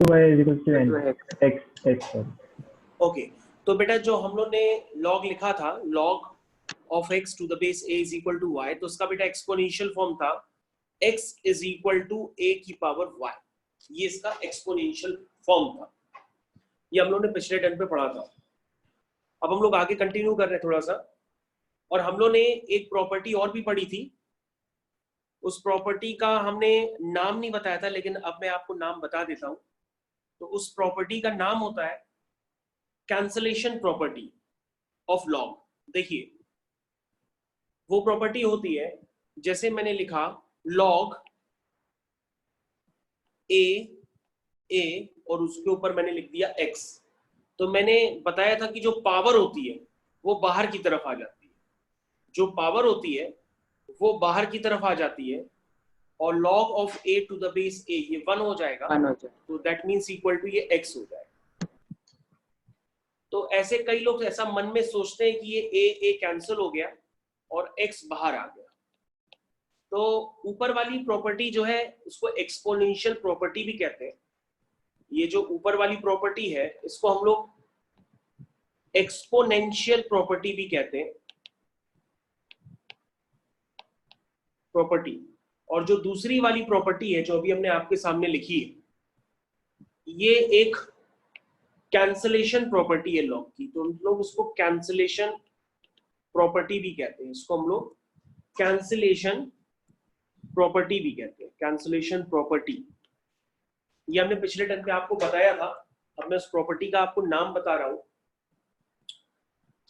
2y = n x। Okay, तो बेटा जो हम लोग ने log लिखा था, log of x to the base a is equal to y, तो उसका बेटा एक्सपोनेंशियल फॉर्म था x is equal to a की पावर y। ये इसका एक्सपोनेंशियल फॉर्म था, ये हम लोग ने पिछले टर्म पे पढ़ा था। अब हम लोग आगे कंटिन्यू कर रहे हैं थोड़ा सा, और हम लोग ने एक प्रॉपर्टी और भी पढ़ी थी। उस प्रॉपर्टी का हमने नाम नहीं बताया था, लेकिन अब मैं आपको नाम बता देता हूं। तो उस प्रॉपर्टी का नाम होता है कैंसलेशन प्रॉपर्टी ऑफ लॉग। देखिए वो प्रॉपर्टी होती है, जैसे मैंने लिखा लॉग ए और उसके ऊपर मैंने लिख दिया x, तो मैंने बताया था कि जो पावर होती है वो बाहर की तरफ आ जाती है, जो पावर होती है वो बाहर की तरफ आ जाती है, और log of a to the base a ये 1 हो जाएगा, तो दैट मीन्स इक्वल टू ये x हो जाएगा। तो ऐसे कई लोग ऐसा मन में सोचते हैं कि ये a कैंसिल हो गया और x बाहर आ गया। तो ऊपर वाली प्रॉपर्टी जो है उसको एक्सपोनेंशियल प्रॉपर्टी भी कहते हैं। ये जो ऊपर वाली प्रॉपर्टी है इसको हम लोग एक्सपोनेंशियल प्रॉपर्टी भी कहते हैं, प्रॉपर्टी। और जो दूसरी वाली प्रॉपर्टी है जो अभी हमने आपके सामने लिखी है, ये एक कैंसलेशन प्रॉपर्टी है लॉग की, तो हम लोग उसको कैंसलेशन प्रॉपर्टी भी कहते हैं। इसको हम लोग कैंसलेशन प्रॉपर्टी भी कहते हैं, कैंसलेशन प्रॉपर्टी। ये हमने पिछले टर्म पे आपको बताया था। अब मैं उस प्रॉपर्टी का आपको नाम बता रहा हूं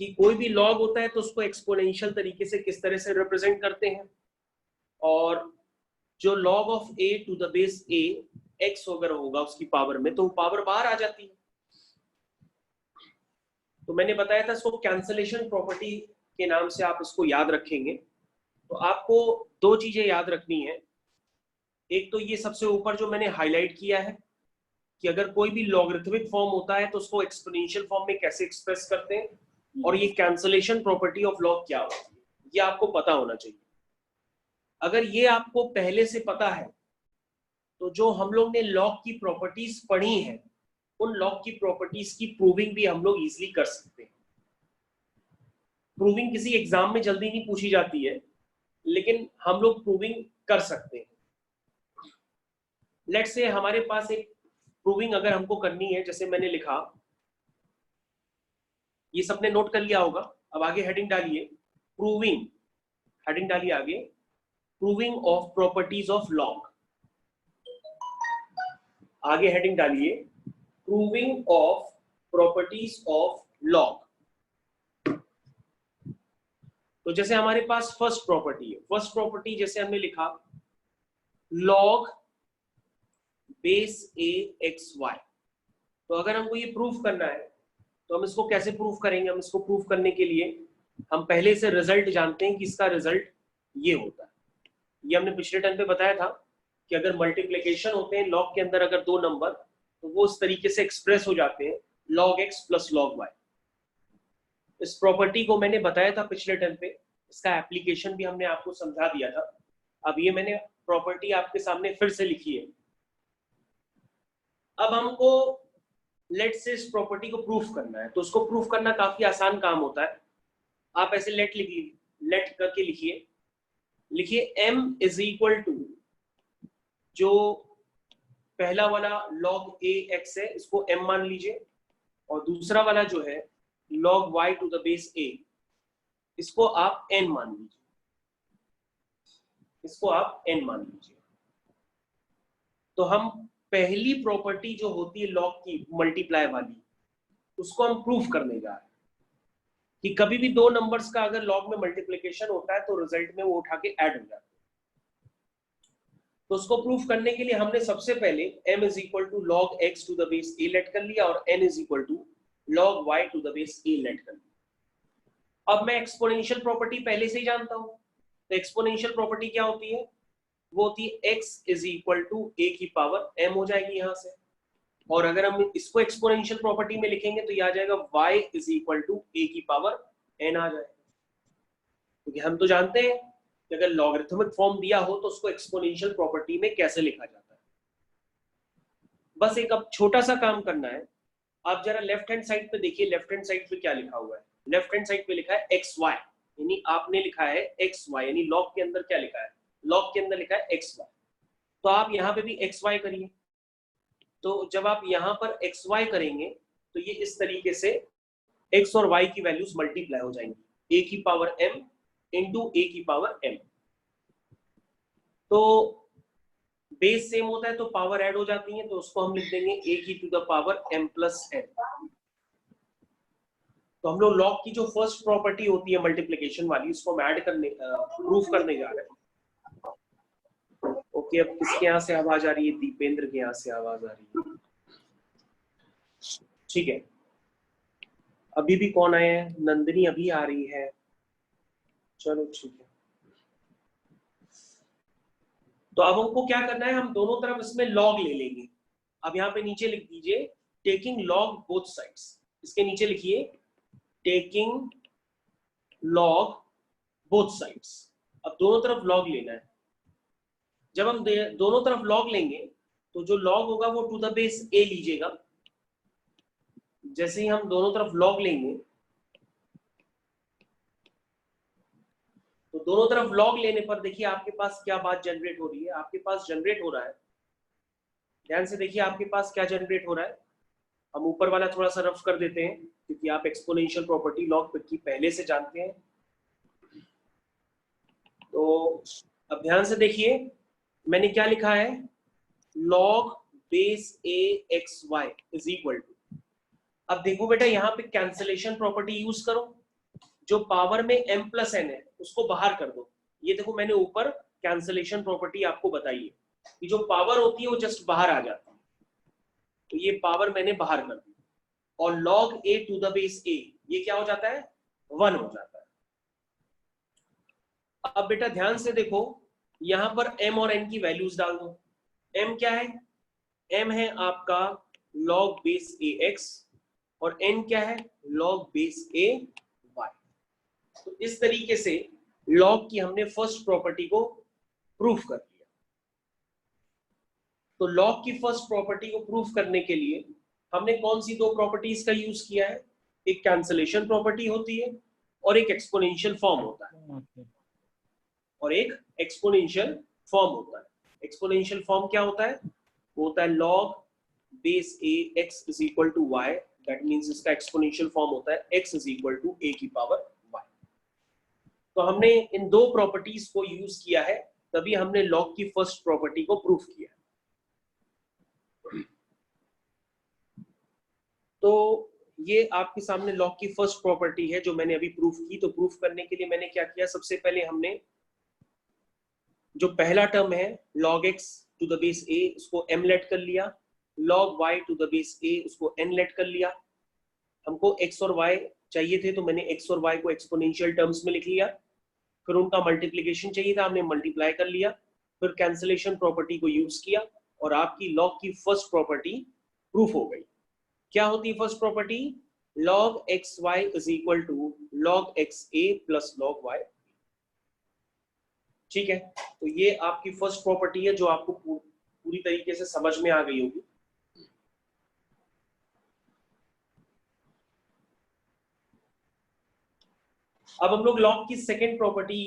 कि कोई भी लॉग होता है तो उसको एक्सपोनेंशियल तरीके से किस तरह से रिप्रेजेंट करते हैं, और जो log of a to the base a x वगैरह होगा उसकी पावर में, तो वो पावर बाहर आ जाती है। तो मैंने बताया था इसको कैंसलेशन प्रॉपर्टी के नाम से आप इसको याद रखेंगे। तो आपको दो चीजें याद रखनी है। एक तो ये सबसे ऊपर जो मैंने हाईलाइट किया है कि अगर कोई भी लॉगरिथमिक फॉर्म होता है तो उसको एक्सपोनेंशियल फॉर्म में कैसे एक्सप्रेस करते हैं, और ये कैंसलेशन प्रॉपर्टी ऑफ लॉग क्या होती है, ये आपको पता होना चाहिए। अगर ये आपको पहले से पता है तो जो हम लोग ने लॉग की प्रॉपर्टीज पढ़ी हैं, उन लॉग की प्रॉपर्टीज की प्रूविंग भी हम लोग इजीली कर सकते हैं। प्रूविंग किसी एग्जाम में जल्दी नहीं पूछी जाती है, लेकिन हम लोग प्रूविंग कर सकते हैं। लेट्स से हमारे पास एक प्रूविंग अगर हमको करनी है, जैसे मैंने लिखा, ये सबने नोट कर लिया होगा। अब आगे हेडिंग डालिए प्रूविंग, हेडिंग डालिए आगे proving of properties of log. आगे हेडिंग डालिए proving of properties of log. तो जैसे हमारे पास फर्स्ट प्रॉपर्टी है, फर्स्ट प्रॉपर्टी जैसे हमने लिखा log base a x y। तो अगर हमको ये प्रूफ करना है तो हम इसको कैसे प्रूफ करेंगे? हम इसको प्रूफ करने के लिए हम पहले से रिजल्ट जानते हैं कि इसका रिजल्ट ये होता है। ये हमने पिछले टाइम पे बताया था कि अगर मल्टीप्लिकेशन होते हैं लॉग के अंदर अगर दो नंबर, तो वो इस तरीके से एक्सप्रेस हो जाते हैं log x plus log y। इस प्रॉपर्टी को मैंने बताया था पिछले टाइम पे, इसका एप्लीकेशन भी हमने आपको समझा दिया था। अब ये मैंने प्रॉपर्टी आपके सामने फिर से लिखी है। अब हमको लेट से इस प्रॉपर्टी को प्रूफ करना है, तो उसको प्रूफ करना काफी आसान काम होता है। आप ऐसे लेट लिखिए, लेट करके लिखिए, लिखिए m इज इक्वल टू, जो पहला वाला log a x है इसको m मान लीजिए, और दूसरा वाला जो है log y to the base a इसको आप n मान लीजिए, इसको आप n मान लीजिए। तो हम पहली प्रॉपर्टी जो होती है लॉग की मल्टीप्लाई वाली, उसको हम प्रूफ करने जा रहे हैं कि कभी भी दो नंबर्स का अगर लॉग में मल्टीप्लिकेशन होता है तो रिजल्ट में वो उठा के ऐड हो जाता है। तो उसको प्रूफ करने के लिए हमने सबसे पहले m is equal to log x to the base a let कर लिया, और n is equal to log y to the base a let कर लिया। अब मैं एक्सपोनेंशियल प्रॉपर्टी पहले से ही जानता हूं। तो एक्सपोनेंशियल प्रॉपर्टी क्या होती है? वो होती है x is equal to a की पावर m हो जाएगी यहां से, और अगर हम इसको एक्सपोनेंशियल प्रॉपर्टी में लिखेंगे तो ये आ जाएगा y is equal to a की पावर n आ जाएगा। क्योंकि हम तो जानते हैं कि अगर लॉगरिथमिक फॉर्म दिया हो तो उसको एक्सपोनेंशियल प्रॉपर्टी में कैसे लिखा जाता है। बस एक अब छोटा सा काम करना है। आप जरा लेफ्ट हैंड साइड पे देखिए, लेफ्ट हैंड साइड पे क्या लिखा हुआ है। लेफ्ट हैंड साइड पे लिखा है एक्स वाई, यानी आपने लिखा है एक्स वाई, यानी लॉग के अंदर क्या लिखा है, लॉग के अंदर लिखा है एक्स वाई। तो आप यहाँ पे भी एक्स वाई करिए। तो जब आप यहाँ पर एक्स वाई करेंगे तो ये इस तरीके से एक्स और वाई की वैल्यूज मल्टीप्लाई हो जाएंगी, ए की पावर m इंटू ए की पावर m। तो बेस सेम होता है तो पावर ऐड हो जाती है, तो उसको हम लिख देंगे ए की to the power m plus n। तो हम लोग लॉग की जो फर्स्ट प्रॉपर्टी होती है मल्टीप्लिकेशन वाली, उसको हम ऐड करने प्रूफ करने जा रहे हैं। ओके, अब किसके यहाँ से आवाज आ रही है? दीपेंद्र के यहाँ से आवाज आ रही है। ठीक है, अभी भी कौन आया है? नंदिनी अभी आ रही है, चलो ठीक है। तो अब हमको क्या करना है, हम दोनों तरफ इसमें लॉग ले लेंगे। अब यहाँ पे नीचे लिख दीजिए टेकिंग लॉग बोथ साइड्स। इसके नीचे लिखिए टेकिंग लॉग बोथ साइड्स। अब दोनों तरफ लॉग लेना है। जब हम दोनों तरफ लॉग लेंगे तो जो लॉग होगा वो टू द बेस ए लीजिएगा। जैसे ही हम दोनों तरफ लॉग लेंगे तो दोनों तरफ लॉग लेने पर देखिए आपके पास क्या बात जनरेट हो रही है। आपके पास जनरेट हो रहा है, ध्यान से देखिए आपके पास क्या जनरेट हो रहा है। हम ऊपर वाला थोड़ा सा रफ कर देते हैं क्योंकि आप एक्सपोनेंशियल प्रॉपर्टी लॉग की पहले से जानते हैं। तो अब ध्यान से देखिए मैंने क्या लिखा है, log base a x y is equal to. अब देखो बेटा यहाँ पे कैंसिलेशन प्रॉपर्टी यूज करो। जो पावर में m प्लस n है उसको बाहर कर दो। ये देखो मैंने ऊपर कैंसिलेशन प्रॉपर्टी आपको बताई है कि जो पावर होती है वो जस्ट बाहर आ जाती है। तो ये पावर मैंने बाहर कर दी और log a to the base a ये क्या हो जाता है, 1 हो जाता है। अब बेटा ध्यान से देखो यहां पर m और n की वैल्यूज डाल दो। m क्या है, m है आपका log बेस a x और n क्या है, log बेस a y। तो इस तरीके से लॉग की हमने फर्स्ट प्रॉपर्टी को प्रूफ कर लिया। तो लॉग की फर्स्ट प्रॉपर्टी को प्रूफ करने के लिए हमने कौन सी दो प्रॉपर्टीज का यूज किया है, एक कैंसलेशन प्रॉपर्टी होती है और एक एक्सपोनेंशियल फॉर्म होता है। और एक एक्सपोनेंशियल फॉर्म होता है। एक्सपोनेंशियल फॉर्म क्या होता है, वो होता है log base a x is equal to y। That means इसका एक्सपोनेंशियल फॉर्म होता है x is equal to a की पावर y। तो हमने इन दो प्रॉपर्टीज को यूज किया है, तभी हमने लॉग की फर्स्ट प्रॉपर्टी को प्रूफ किया। तो ये आपके सामने लॉग की फर्स्ट प्रॉपर्टी है जो मैंने अभी प्रूफ की। तो प्रूफ करने के लिए मैंने क्या किया, सबसे पहले हमने जो पहला टर्म है log x to the base a उसको m लेट कर लिया, log y to the base a उसको n लेट कर लिया। हमको x और y चाहिए थे तो मैंने x और y को एक्सपोनेंशियल टर्म्स में लिख लिया। फिर उनका मल्टीप्लिकेशन चाहिए था, हमने मल्टीप्लाई कर लिया। फिर कैंसिलेशन प्रॉपर्टी को यूज किया और आपकी लॉग की फर्स्ट प्रॉपर्टी प्रूफ हो गई। क्या होती है first property, log x y is equal to log x a plus log y। ठीक है, तो ये आपकी फर्स्ट प्रॉपर्टी है जो आपको पूरी तरीके से समझ में आ गई होगी। अब हम लोग लॉग की सेकंड प्रॉपर्टी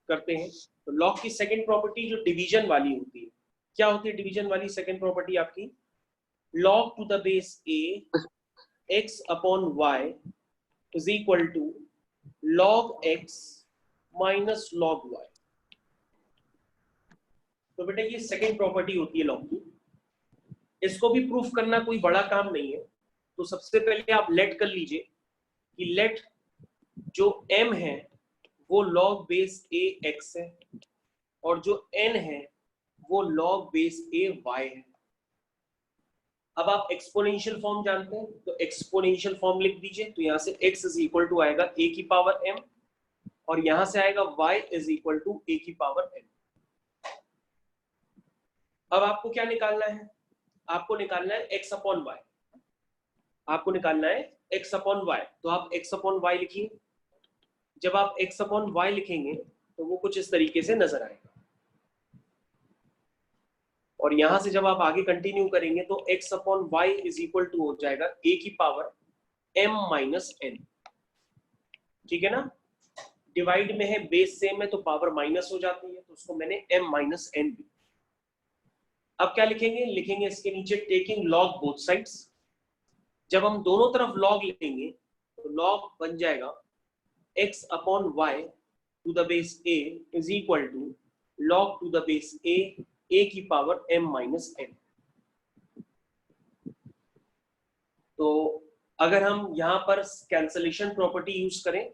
करते हैं। तो लॉग की सेकंड प्रॉपर्टी जो डिवीजन वाली होती है, क्या होती है डिवीजन वाली सेकंड प्रॉपर्टी आपकी, log to the base a x upon y is equal to log x minus log y। तो बेटा ये सेकंड प्रॉपर्टी होती है लॉग की। इसको भी प्रूफ करना कोई बड़ा काम नहीं है। तो सबसे पहले आप लेट कर लीजिए कि लेट जो m है वो log बेस a x है और जो n है वो log बेस a y है। अब आप एक्सपोनेंशियल फॉर्म जानते हैं तो एक्सपोनेंशियल फॉर्म लिख दीजिए। तो यहां से x इज इक्वल टू आएगा a की पावर m और यहां से आएगा y is equal to a की पावर n। अब आपको क्या निकालना है, आपको निकालना है x अपॉन y। आपको निकालना है x अपॉन y। तो आप x अपॉन y लिखिए। जब आप x अपॉन y लिखेंगे तो वो कुछ इस तरीके से नजर आएगा। और यहां से जब आप आगे कंटिन्यू करेंगे तो x upon y is equal to हो जाएगा a की पावर m माइनस n। ठीक है ना, डिवाइड में है, बेस सेम है तो पावर माइनस हो जाती है, तो उसको मैंने m माइनस n। अब क्या लिखेंगे, लिखेंगे इसके नीचे टेकिंग लॉग बोथ साइड्स। जब हम दोनों तरफ लॉग लेंगे तो लॉग बन जाएगा x upon y to the base a is equal to log to the base a की पावर m माइनस n। तो अगर हम यहाँ पर कैंसलेशन प्रॉपर्टी यूज करें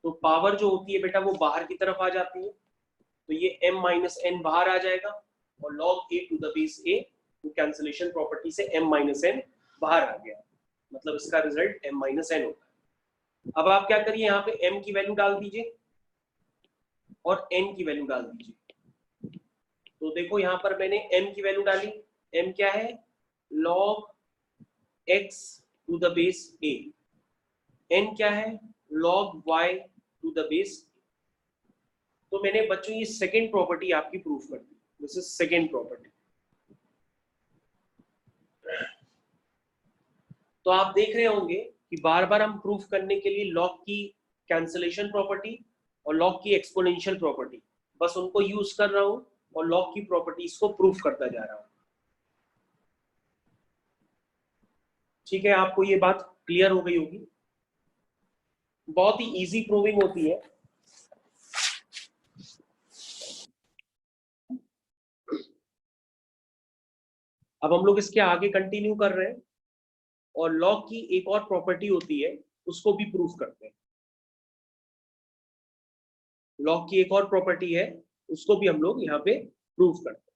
तो पावर जो होती है बेटा वो बाहर की तरफ आ जाती है, तो ये m माइनस n बाहर आ जाएगा और log a to the base a, तो कैंसलेशन प्रॉपर्टी से m माइनस n बाहर आ गया, मतलब इसका रिजल्ट m माइनस n होता है। अब आप क्या करिए, यहाँ पे m की वैल्यू डाल दीजिए और n की वैल्यू डाल दीजिए। तो देखो यहाँ पर मैंने m की वैल्यू डाली, m क्या है, log x to the base a, n क्या है, log y to the base. तो मैंने बच्चों ये सेकेंड प्रॉपर्टी आपकी प्रूफ कर दी, दिस इज सेकेंड प्रॉपर्टी। तो आप देख रहे होंगे कि बार बार हम प्रूफ करने के लिए लॉग की कैंसलेशन प्रॉपर्टी और लॉग की एक्सपोनेंशियल प्रॉपर्टी, बस उनको यूज कर रहा हूं और लॉग की प्रॉपर्टीज को प्रूफ करता जा रहा हूं। ठीक है, आपको ये बात क्लियर हो गई होगी, बहुत ही इजी प्रूविंग होती है। अब हम लोग इसके आगे कंटिन्यू कर रहे हैं और लॉग की एक और प्रॉपर्टी होती है उसको भी प्रूफ करते हैं। लॉग की एक और प्रॉपर्टी है उसको भी हम लोग यहाँ पे प्रूफ करते हैं।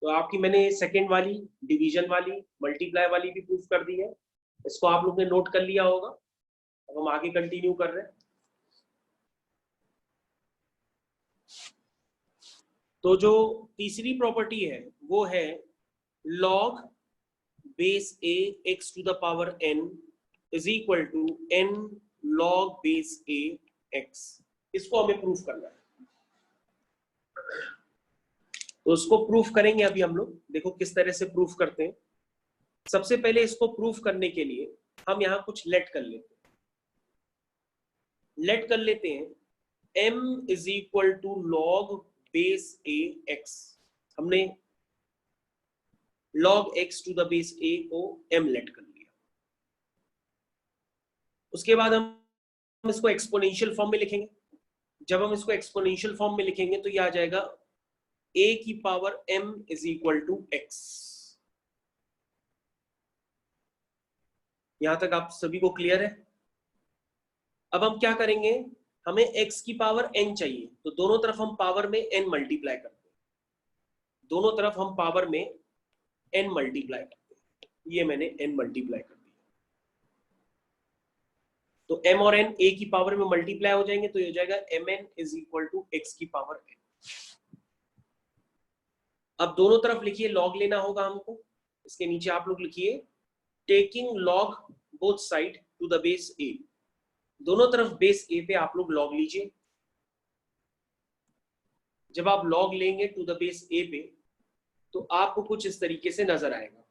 तो आपकी मैंने सेकेंड वाली, डिवीजन वाली, मल्टीप्लाई वाली भी प्रूफ कर दी है, इसको आप लोग ने नोट कर लिया होगा। अब हम आगे कंटिन्यू कर रहे हैं। तो जो तीसरी प्रॉपर्टी है वो है log base a x to the power n is equal to n log base a x। इसको हमें प्रूफ करना है, तो उसको प्रूफ करेंगे अभी हम लोग। देखो किस तरह से प्रूफ करते हैं। सबसे पहले इसको प्रूफ करने के लिए हम यहाँ कुछ लेट कर लेते हैं। लेट कर लेते हैं m is equal to log base a x। हमने log x to the base a को m लेट कर लिया। उसके बाद हम इसको एक्सपोनेंशियल फॉर्म में लिखेंगे। जब हम इसको एक्सपोनेंशियल फॉर्म में लिखेंगे तो ये आ जाएगा a की power m is equal to x। यहां तक आप सभी को क्लियर है। अब हम क्या करेंगे, हमें x की पावर n चाहिए, तो दोनों तरफ हम पावर में n मल्टीप्लाई करते हैं। दोनों तरफ हम पावर में n मल्टीप्लाई करते हैं। ये मैंने n मल्टीप्लाई कर दिया, तो m और n a की पावर में मल्टीप्लाई हो जाएंगे, तो ये हो जाएगा mn is equal to x की पावर n। अब दोनों तरफ लिखिए, लॉग लेना होगा हमको। इसके नीचे आप लोग लिखिए taking log both side to the base a। दोनों तरफ बेस a पे आप लोग लॉग लीजिए। जब आप लॉग लेंगे टू द बेस a पे तो आपको कुछ इस तरीके से नजर आएगा।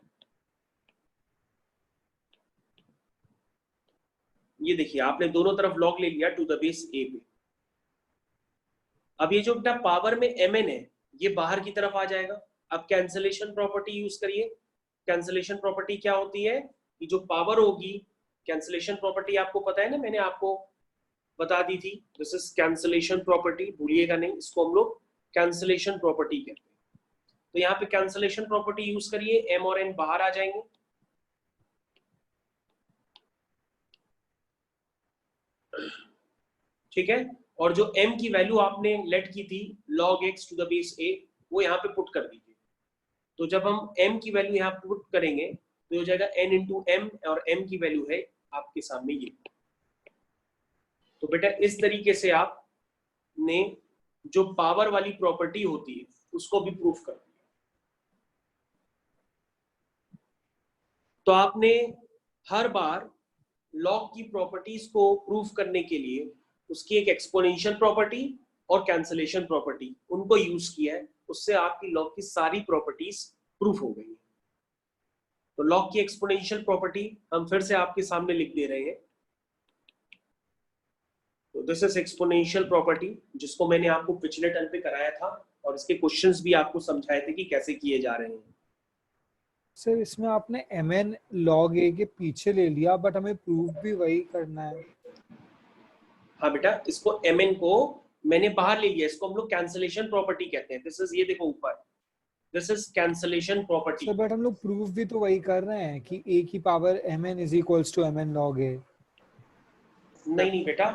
ये देखिए, आपने दोनों तरफ लॉग ले लिया टू द बेस a पे। अब ये जो बेटा पावर में mn है ये बाहर की तरफ आ जाएगा। अब कैंसलेशन प्रॉपर्टी यूज करिए। कैंसलेशन प्रॉपर्टी क्या होती है कि जो पावर होगी, कैंसलेशन प्रॉपर्टी आपको पता है ना, मैंने आपको बता दी थी। दिस इज कैंसलेशन प्रॉपर्टी, भूलिएगा नहीं, इसको हम लोग कैंसलेशन प्रॉपर्टी कहते हैं। तो यहाँ पे कैंसलेशन प्रॉपर्टी यूज करिए, m और n बाहर आ जाएंगे। ठीक है, और जो m की वैल्यू आपने लेट की थी log x to the base a, वो यहाँ पे पुट कर दीजिए। तो जब हम m की वैल्यू यहाँ पुट करेंगे तो हो जाएगा n इंटू m, और m की वैल्यू है आपके सामने ये। तो बेटा इस तरीके से आपने जो पावर वाली प्रॉपर्टी होती है उसको भी प्रूफ कर दिया। तो आपने हर बार लॉग की प्रॉपर्टीज को प्रूफ करने के लिए उसकी एक एक्सपोनेंशियल प्रॉपर्टी और कैंसलेशन प्रॉपर्टी, उनको यूज किया है, उससे आपकी लॉग की सारी प्रॉपर्टीज प्रूफ हो गई है। तो लॉग की एक्सपोनेंशियल प्रॉपर्टी हम फिर से आपके सामने लिख दे रहे हैं। तो दिस इज एक्सपोनेंशियल प्रॉपर्टी, जिसको मैंने आपको पिछले टर्म पे कराया था और इसके क्वेश्चंस भी आपको समझाए थे कि कैसे किए जा रहे हैं। सर इसमें आपने mn log a के पीछे ले लिया, बट हमें प्रूफ भी वही करना है। हाँ बेटा, इसको mn को मैंने बाहर ले लिया, इसको हम लोग कैंसलेशन प्रॉपर्टी कहते हैं। दिस इज, ये देखो ऊपर, this is cancellation property. Sir but हम लोग प्रूफ भी तो वही कर रहे हैं कि a की power mn is equals to mn log a। नहीं नहीं बेटा,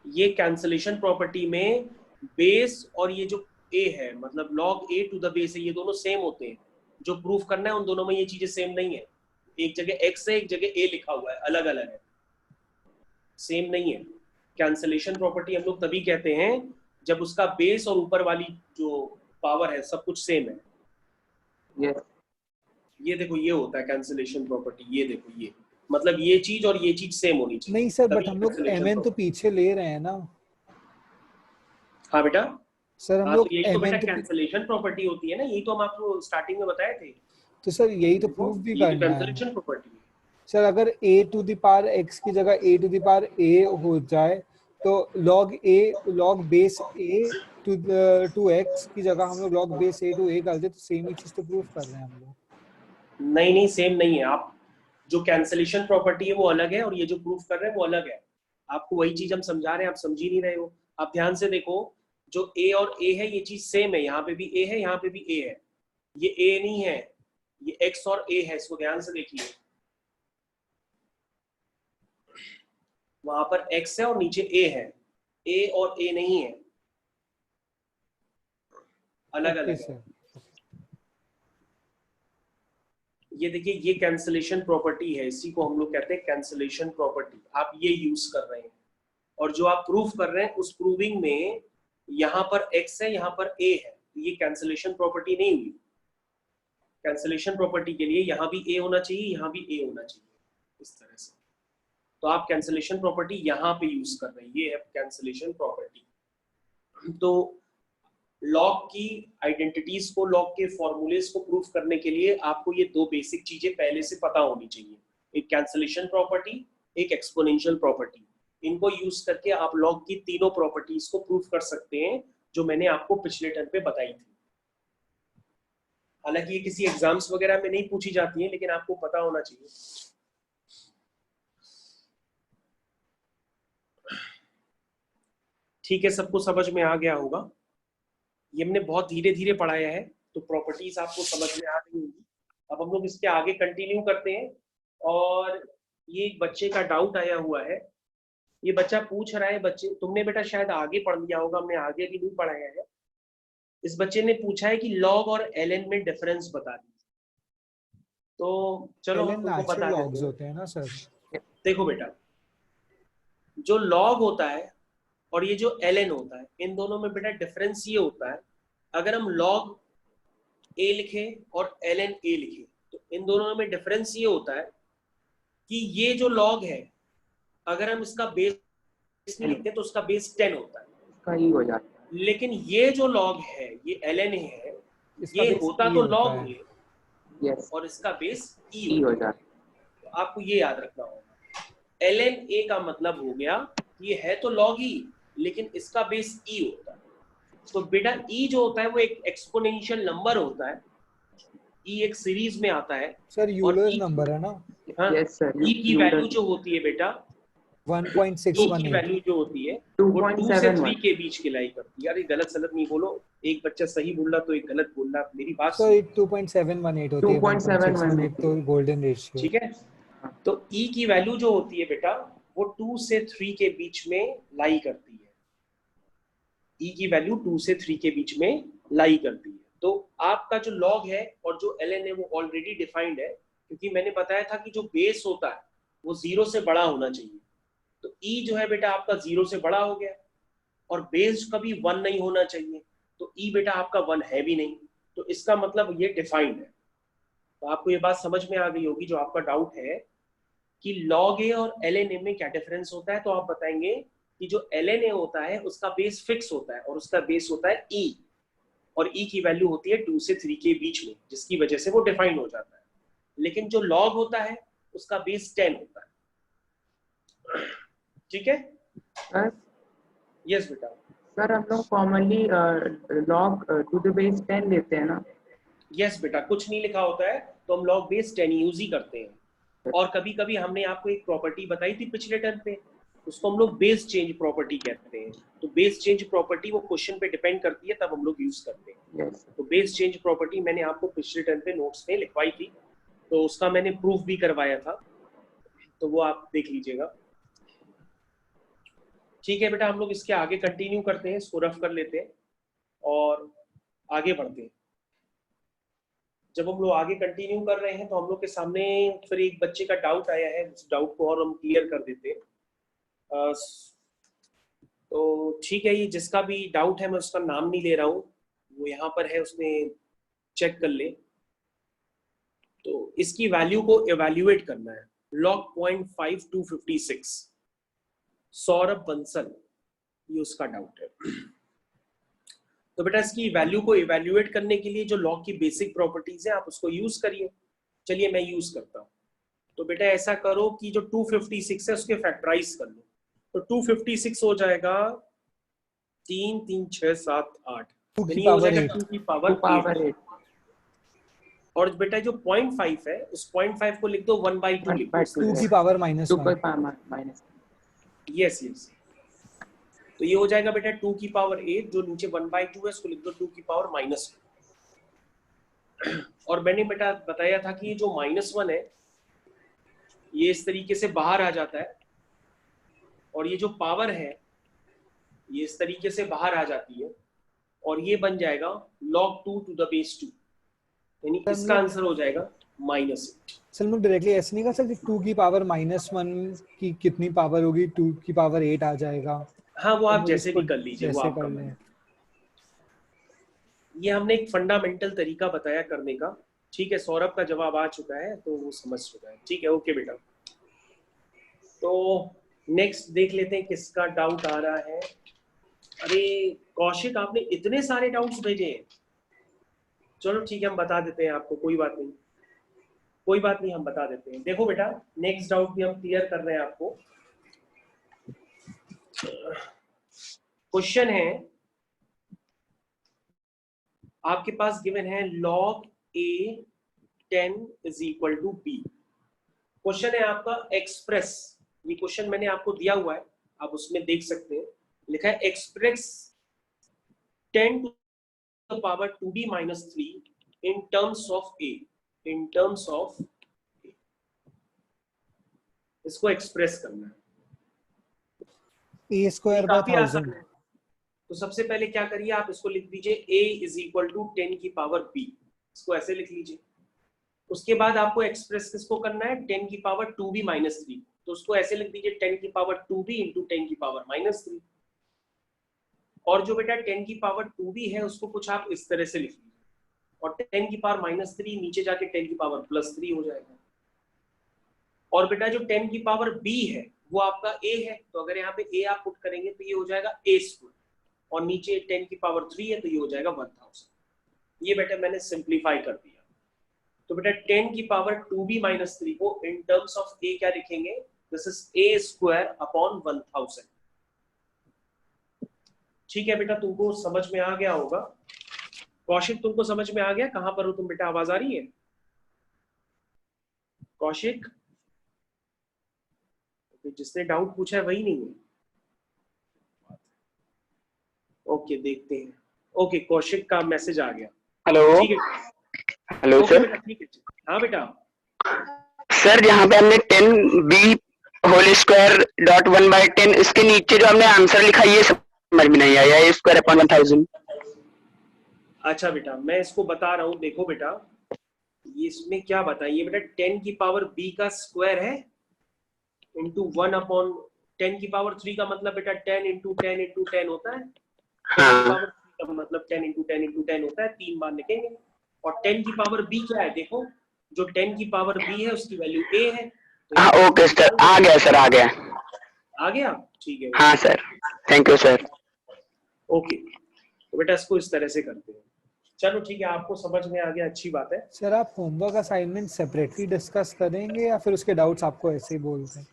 ये कैंसलेशन प्रॉपर्टी में बेस और ये जो a है, मतलब log a to the base है, ये दोनों सेम होते हैं। जो प्रूफ करना है उन दोनों में ये चीजें सेम नहीं है। एक जगह x है, एक जगह a लिखा हुआ है, अलग अलग है, सेम नहीं है। कैंसलेशन प्रॉपर्टी हम लोग तभी कहते हैं जब उसका बेस और ऊपर वाली जो पावर है सब कुछ सेम है। yes. ये देखो, ये होता है कैंसलेशन प्रॉपर्टी। ये देखो, ये मतलब ये चीज और ये चीज सेम होनी चाहिए। नहीं सर, बट तभी हम लोग cancellation mn तो property। पीछे ले रहे हैं ना। हाँ बेटा, सर हम हाँ लोग तो यही तो बेटा mn तो कैंसलेशन प्रॉपर्टी होती है ना, यही तो हम आपको स्टार्टिंग में बताए थे। तो सर यही तो प्रूफ भी ये करना है। कैंसलेशन प्रॉपर्टी है। सर अगर a to the power x की जगह a to the power a हो जाए तो log base a to x की जगह हम लोग log base a to a कर दे तो सेम ही चीज तो प्रूफ कर रहे हैं हम लोग। नहीं नहीं, सेम नहीं है। आप जो कैंसलेशन प्रॉपर्टी है वो अलग है और ये जो प्रूफ कर रहे हैं वो अलग है। आपको वही चीज हम समझा रहे हैं, आप समझ ही नहीं रहे हो। आप ध्यान से देखो, जो a और a है ये चीज सेम है, यहाँ पे भी a है, यहाँ पे भी a है। ये a नहीं है, ये x और a है, इसको ध्यान से देखिए। वहां पर x है और नीचे a है, a और a नहीं है, अलग अलग है। ये देखिए, ये कैंसलेशन प्रॉपर्टी है, इसी को हम लोग कहते हैं कैंसलेशन प्रॉपर्टी। आप ये यूज कर रहे हैं और जो आप प्रूफ कर रहे हैं उस प्रूविंग में यहाँ पर x है, यहाँ पर a है, ये कैंसलेशन प्रॉपर्टी नहीं हुई। कैंसलेशन प्रॉपर्टी के लिए यहाँ भी a होना चाहिए, यहाँ भी a होना चाहिए, इस तरह से। तो आप कैंसलेशन प्रॉपर्टी यहाँ पे यूज कर रहे हैं, ये है कैंसलेशन प्रॉपर्टी। तो लॉग की आइडेंटिटीज को, लॉग के फॉर्मूलेस को प्रूफ करने के लिए आपको ये दो बेसिक चीजें पहले से पता होनी चाहिए, एक कैंसलेशन प्रॉपर्टी, एक एक्सपोनेंशियल प्रॉपर्टी। इनको यूज करके आप लॉग की तीनों प्रॉपर्टीज को प्रूफ कर सकते हैं जो मैंने आपको पिछले टर्म पे बताई थी। हालांकि ये किसी एग्जाम्स वगैरह में नहीं पूछी जाती है, लेकिन आपको पता होना चाहिए। ठीक है, सबको समझ में आ गया होगा। ये हमने बहुत धीरे धीरे पढ़ाया है, तो प्रॉपर्टीज आपको समझ में आ गई होगी। अब हम लोग इसके आगे कंटिन्यू करते हैं। और ये एक बच्चे का डाउट आया हुआ है, ये बच्चा पूछ रहा है, बच्चे तुमने बेटा शायद आगे पढ़ लिया होगा, हमने आगे भी नहीं पढ़ाया है। इस बच्चे ने पूछा है कि लॉग और ln में डिफरेंस बता दीजिए। तो चलो हम तुमको बता देते हैं। होते हैं ना सर। देखो बेटा, जो लॉग होता है और ये जो ln होता है, इन दोनों में बेटा डिफरेंस ये होता है, अगर हम log a लिखे और ln a लिखे तो इन दोनों में डिफरेंस ये होता है कि ये जो log है, अगर हम इसका बेस नहीं लिखते तो उसका बेस 10 होता है, इसका ही हो जाता है। लेकिन ये जो log है, ये ln है, इसका ये बेस होता e तो होता log है। है यस, और इसका बेस e ई हो जाता है। तो आपको ये याद रखना होगा। ln a का मतलब हो गया ये है तो log e, लेकिन इसका बेस e होता है। तो बेटा e जो होता है वो एक एक्सपोनेंशियल नंबर होता है, e एक सीरीज में आता है। सर यूलर नंबर है ना। हाँ, यस सर, e की वैल्यू जो होती है बेटा, e की 1.618। वैल्यू जो होती है वो 2 से 3 2.71 के बीच की लाई करती है। यार ये गलत सलत नहीं बोलो, एक बच्चा सही बोल रहा तो एक गलत बोल रहा, मेरी बात सर 2.718 होती है, 1.618 तो गोल्डन रेशियो। ठीक है। तो e की वैल्यू जो होती है बेटा वो 2 से 3 के बीच में लाई करती है। e की वैल्यू 2 से 3 के बीच में लाई करती है। तो आपका जो log है और जो ln है वो ऑलरेडी डिफाइंड है, क्योंकि मैंने बताया था कि जो बेस होता है वो 0 से बड़ा होना चाहिए। तो e जो है बेटा आपका 0 से बड़ा हो गया, और बेस कभी 1 नहीं होना चाहिए, तो e बेटा आपका 1 है भी नहीं, तो इसका मतलब ये डिफाइंड है। तो आपको ये बात समझ में आ गई होगी जो आपका डाउट है कि log a और ln a में क्या डिफरेंस होता है। तो आप बताएंगे कि जो ln a होता है उसका बेस फिक्स होता है और उसका बेस होता है e, और e की वैल्यू होती है 2 से 3 के बीच में, जिसकी वजह से वो डिफाइन हो जाता है। लेकिन जो log होता है उसका बेस 10 होता है। ठीक है? सर यस बेटा। सर हम लोग commonly log to the base 10 लेते हैं ना? यस बेटा, कुछ नहीं लिखा होता है तो हम log बेस 10 यूज ही करते हैं। और कभी कभी हमने आपको एक प्रॉपर्टी बताई थी पिछले टर्म पे, उसको हम लोग बेस चेंज प्रॉपर्टी कहते हैं। तो बेस चेंज प्रॉपर्टी वो क्वेश्चन पे डिपेंड करती है, तब हम लोग यूज करते हैं। यस तो बेस चेंज प्रॉपर्टी मैंने आपको पिछले टर्म पे नोट्स में लिखवाई थी, तो उसका मैंने प्रूफ भी करवाया था, तो वो आप देख लीजिएगा। ठीक है बेटा, हम लोग इसके आगे कंटिन्यू करते हैं, इसको रफ कर लेते हैं और आगे बढ़ते हैं। जब हम लोग आगे कंटिन्यू कर रहे हैं तो हम लोग के सामने फिर एक बच्चे का डाउट आया है, उस डाउट को और हम क्लियर कर देते हैं। तो ठीक है, ये जिसका भी डाउट है मैं उसका नाम नहीं ले रहा हूँ, वो यहाँ पर है, उसने चेक कर ले। तो इसकी वैल्यू को एवेल्युएट करना है। log 0.5256 सौरभ बंसल, ये उसका डाउट है। तो बेटा इसकी वैल्यू को इवैल्यूएट करने के लिए जो लॉग की बेसिक प्रॉपर्टीज है आप उसको यूज करिए। चलिए मैं यूज करता हूँ। तो बेटा ऐसा करो कि जो 256 है उसके फैक्टराइज कर लो। तो 256 हो जाएगा 3 3 6 7 8, 2 की यानी हो पावर जाएगा 8। 2 की पावर 8। 8 और बेटा जो 0.5 है उस 0.5 को लिख दो 1/2 लिख दो। 2 की पावर -1। 2 की पावर माइनस। यस यस, तो ये हो जाएगा बेटा 2 की पावर 8, जो नीचे 1/2 है उसको लिख दो 2 की पावर -1। और मैंने बेटा बताया था कि ये जो -1 है ये इस तरीके से बाहर आ जाता है, और ये जो पावर है ये इस तरीके से बाहर आ जाती है, और ये बन जाएगा log 2 to the base 2, यानी इसका आंसर हो जाएगा -8। सर लोग डायरेक्टली ऐसे नहीं कर सकते 2 की पावर -1 की कितनी पावर होगी, 2 की पावर 8 आ जाएगा। हाँ वो आप तो जैसे इसको भी कर लीजिए, वो जैसे आपका कर मन लें। है। ये हमने एक फंडामेंटल तरीका बताया करने का। ठीक है, सौरभ का जवाब आ चुका है तो वो समझ चुका है। ठीक है, ओके बेटा। तो नेक्स्ट देख लेते हैं किसका डाउट आ रहा है। अरे कौशिक, आपने इतने सारे डाउट्स भेजे हैं। चलो ठीक है, हम बता देते हैं आपको, कोई बात नहीं, कोई बात नहीं, हम बता देते हैं। देखो बेटा, नेक्स्ट डाउट भी हम क्लियर कर रहे हैं आपको। क्वेश्चन है आपके पास गिवन है log a 10 is equal to b। Question है आपका एक्सप्रेस, ये क्वेश्चन मैंने आपको दिया हुआ है, आप उसमें देख सकते हैं, लिखा है express 10 to the power 2b minus 3 in terms of a, in terms of a। इसको एक्सप्रेस करना है। a स्क्वायर बाय काफी आसान 1000। है। तो सबसे पहले क्या करिए, आप इसको लिख दीजिए a is equal to 10 की पावर b, इसको ऐसे लिख लीजिए। उसके बाद आपको एक्सप्रेस किसको करना है, 10 की पावर 2b minus 3, तो उसको ऐसे लिख दीजिए 10 की पावर 2b into 10 की पावर -3। और जो बेटा 10 की पावर 2b है उसको कुछ आप इस तरह से लिख लीजिए, और 10 की पावर -3 नीचे जाके 10 की पावर +3 हो जाएगा। और बेटा जो 10 की पावर b है वो आपका a है, तो अगर यहाँ पे a आप पुट करेंगे तो ये हो जाएगा a स्क्वायर, और नीचे 10 की पावर 3 है तो ये हो जाएगा 1000। ये बेटा मैंने सिंप्लीफाई कर दिया। तो बेटा 10 की पावर 2b minus 3 को इन टर्म्स ऑफ a क्या लिखेंगे, this is a square upon 1000। ठीक है बेटा, तुमको समझ में आ गया होगा। कौशिक, तुमको समझ में आ गया? कहां पर हो तुम बेटा, आवाज आ रही है कौशिक? जिसने डाउट पूछा है वही नहीं है। ओके देखते हैं। ओके, कौशिक का मैसेज आ गया। हेलो। ठीक है, हेलो ओके सर। बेटा, ठीक है। हाँ बेटा, सर जहाँ पे हमने 10b होल स्क्वायर डॉट 1/10 इसके नीचे जो हमने आंसर लिखा ये समझ में नहीं आया, a स्क्वायर अपॉन 1000। अच्छा बेटा मैं इसको बता रहा हूँ। देखो बेटा, ये इसमें क्या बताइए बेटा, 10 की पावर b का स्क्वायर है इंटू 1 अपॉन 10 की पावर 3 का मतलब बेटा 10 इंटू 10 इंटू 10 होता है। 10 की पावर 3 का मतलब 10 इंटू 10 इंटू 10 होता है, 3 बार लिखेंगे। और 10 की पावर b क्या है, देखो जो 10 की पावर b है उसकी वैल्यू a है। तो हाँ ओके सर, आ गया सर, आ गया। आ गया। ठीक है। हाँ sir, thank you sir. Okay, तो बेटा इसको इस तरह से करते हैं। चलो ठीक है, आपको समझ में आ गया, अच्छी बात है। सर आप होमवर्क असाइनमेंट सेपरेटली डिस्कस करेंगे या फिर उसके डाउट्स आपको ऐसे ही बोलते हैं?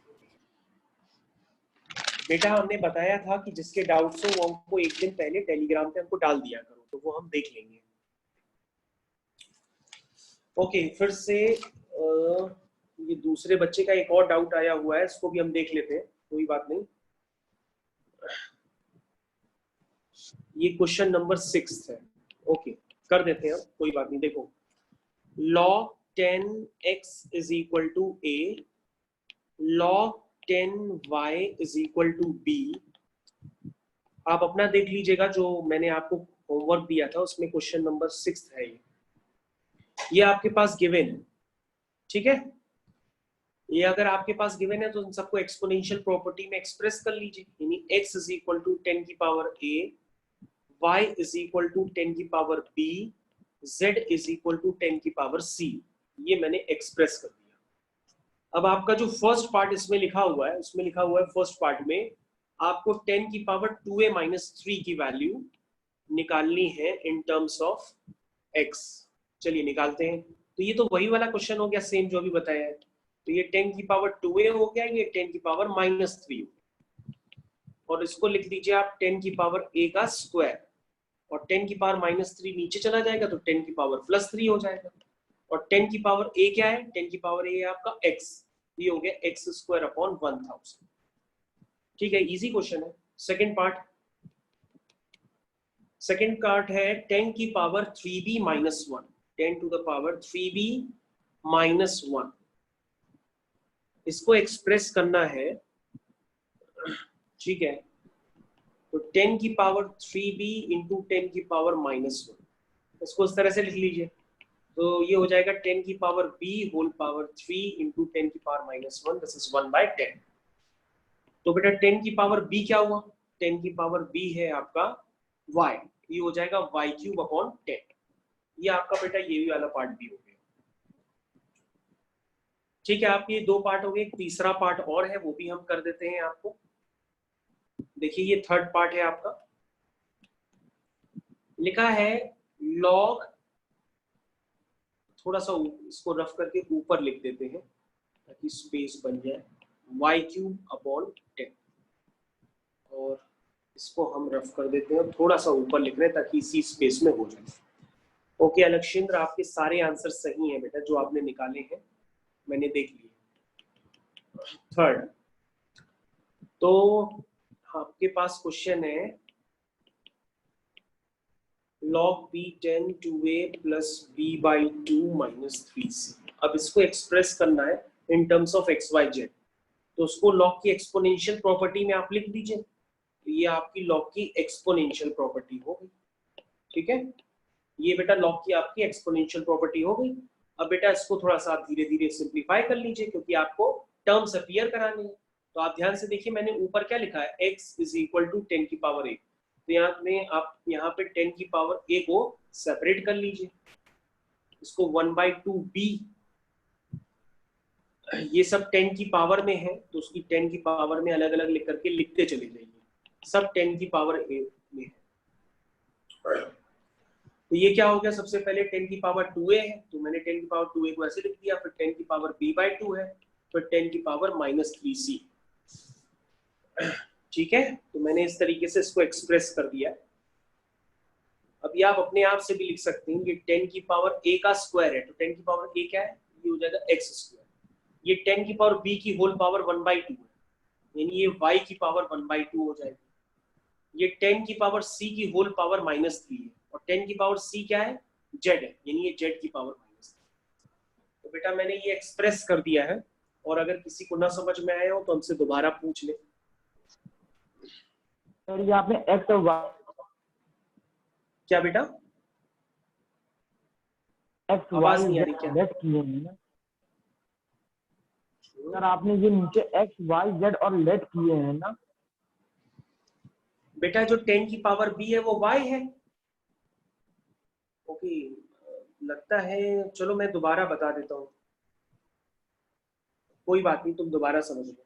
बेटा हमने बताया था कि जिसके डाउट्स हो वो हमको एक दिन पहले टेलीग्राम पे हमको डाल दिया करो, तो वो हम देख लेंगे। ओके, फिर से ये दूसरे बच्चे का एक और डाउट आया हुआ है, इसको भी हम देख लेते हैं, कोई बात नहीं। ये क्वेश्चन नंबर 6 है। ओके, कर देते हैं, कोई बात नहीं। देखो, log 10x is equal to a, log 10y is equal to b। आप अपना देख लीजिएगा, जो मैंने आपको होमवर्क दिया था उसमें क्वेश्चन नंबर 6 है। ये आपके पास गिवन है, ठीक है। ये अगर आपके पास गिवन है तो इन सबको एक्सपोनेंशियल प्रॉपर्टी में एक्सप्रेस कर लीजिए, यानी x is equal to 10 की power a, y is equal to 10 की power b, z is equal to 10 की पावर c। ये मैंने एक्सप्रेस कर दिया। अब आपका जो फर्स्ट पार्ट इसमें लिखा हुआ है, उसमें लिखा हुआ है फर्स्ट पार्ट में आपको 10 की पावर 2a माइनस 3 की वैल्यू निकालनी है इन टर्म्स ऑफ x। चलिए निकालते हैं। तो ये तो वही वाला क्वेश्चन हो गया, सेम जो अभी बताया है। तो ये 10 की पावर 2a हो गया, ये 10 की पावर माइनस 3 हो गया। और इसको लिख दीजिए आप 10 की पावर a का स्क्वायर, और 10 की पावर माइनस 3 नीचे चला जाएगा तो 10 की पावर प्लस 3 हो जाएगा। और 10 की पावर a क्या है? 10 की पावर a है आपका x, ये हो गया x स्क्वायर अपॉन 1000। ठीक है, इजी क्वेश्चन है। सेकंड पार्ट है 10 की power 3b minus 1, 10 to the power 3b minus 1। इसको एक्सप्रेस करना है, ठीक है। तो 10 की पावर 3b इंटू 10 की पावर माइनस 1, इसको इस तरह से लिख लीजिए। तो ये हो जाएगा 10 की power b whole power 3 into 10 की पावर माइनस 1, दिस इज 1/10। तो बेटा 10 की पावर b क्या हुआ? 10 की पावर b है आपका y, ये हो जाएगा y क्यूब अपॉन 10। ये आपका बेटा ये भी वाला पार्ट भी हो गया। ठीक है, आपके 2 पार्ट हो गए। एक तीसरा पार्ट और है, वो भी हम कर देते हैं आपको। देखिए ये थर्ड पार्ट है आपका, लिखा है लॉग, थोड़ा सा इसको रफ करके ऊपर लिख देते हैं ताकि स्पेस बन जाए, y क्यूब अपॉन 10। और इसको हम रफ कर देते हैं, थोड़ा सा ऊपर लिख रहे हैं ताकि इसी स्पेस में हो जाए। ओके अलक्षेंद्र, आपके सारे आंसर सही हैं बेटा, जो आपने निकाले हैं मैंने देख लिए। थर्ड, तो आपके पास क्वेश्चन है log b10 2a plus b/2 minus 3c। अब इसको एक्सप्रेस करना है in terms of x y z, तो उसको log की एक्सपोनेंशियल प्रॉपर्टी में आप लिख दीजिए। तो ये आपकी log की एक्सपोनेंशियल प्रॉपर्टी हो गई, ठीक है। ये बेटा log की आपकी एक्सपोनेंशियल प्रॉपर्टी हो गई। अब बेटा इसको थोड़ा सा धीरे धीरे सिंप्लीफाई कर लीजिए, क्योंकि आपको टर्म्स अपीयर कराने हैं। तो आप ध्यान से देखिए, मैंने ऊपर क्या लिखा है, x इज इक्वल टू 10 की पावर 1। तो यहाँ में आप यहाँ पे 10 की पावर a को सेपरेट कर लीजिए, इसको 1/2b, ये सब 10 की पावर में है तो उसकी 10 की पावर में अलग अलग लिख करके लिखते चले जाइए, सब 10 की पावर a में है। तो ये क्या हो गया, सबसे पहले 10 की पावर 2a है, तो मैंने 10 की पावर 2a को ऐसे लिख दिया। फिर 10 की पावर b/2 है, फिर 10 की पावर माइनस 3c। ठीक है, तो मैंने इस तरीके से इसको एक्सप्रेस कर दिया। अभी आप अपने आप से भी लिख सकते हैं, ये 10 की पावर a का स्क्वायर है, तो 10 की पावर a क्या है, ये हो जाएगा x स्क्वायर। ये 10 की पावर b की होल पावर 1/2 है, यानी ये y की पावर 1/2 हो जाएगी। ये 10 की पावर c की होल पावर -3 है, और 10 की पावर c क्या है, z है, यानी ये z की पावर -3। तो बेटा मैंने ये एक्सप्रेस कर दिया है, और अगर किसी को ना समझ में आया हो तो हमसे दोबारा पूछ ले। सर ये आपने x और y, क्या बेटा, x आवाज y नहीं आ रही क्या? z किए हैं ना सर, आपने ये नीचे x y z और लेट किए हैं ना। बेटा जो 10 की पावर b है वो y है। ओके, लगता है, चलो मैं दोबारा बता देता हूँ, कोई बात नहीं, तुम दोबारा समझ लो।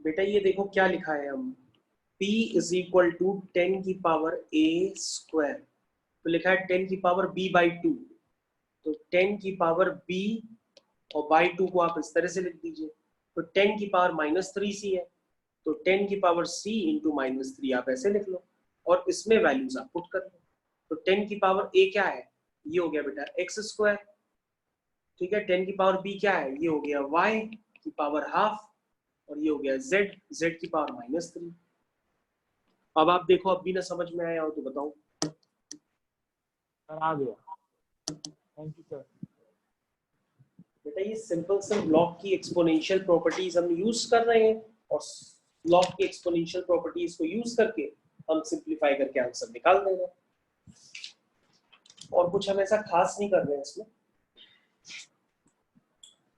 बेटा ये देखो क्या लिखा है हम, p इज इक्वल टू 10 की पावर a स्क्वायर, तो लिखा है 10 की पावर b बाई 2, तो 10 की पावर b और बाई 2 को आप इस तरह से लिख दीजिए, तो 10 की पावर -3c है, तो 10 की पावर c इंटू -3 आप ऐसे लिख लो और इसमें वैल्यूज आप पुट कर लो। तो 10 की पावर a क्या है, ये हो गया बेटा x स्क्वायर, ठीक है। 10 की पावर b क्या है, ये हो गया y की पावर हाफ, और ये हो गया z की पावर -3। अब आप देखो अब भी ना समझ में आया हो तो बताओ। आ गया, थैंक यू सर। बेटा ये सिंपल से लॉग की एक्सपोनेंशियल प्रॉपर्टीज हम यूज कर रहे हैं और लॉग की एक्सपोनेंशियल प्रॉपर्टीज को यूज करके हम सिंपलीफाई करके आंसर निकाल दे रहे हैं, और कुछ हम ऐसा खास नहीं कर रहे हैं इसमें,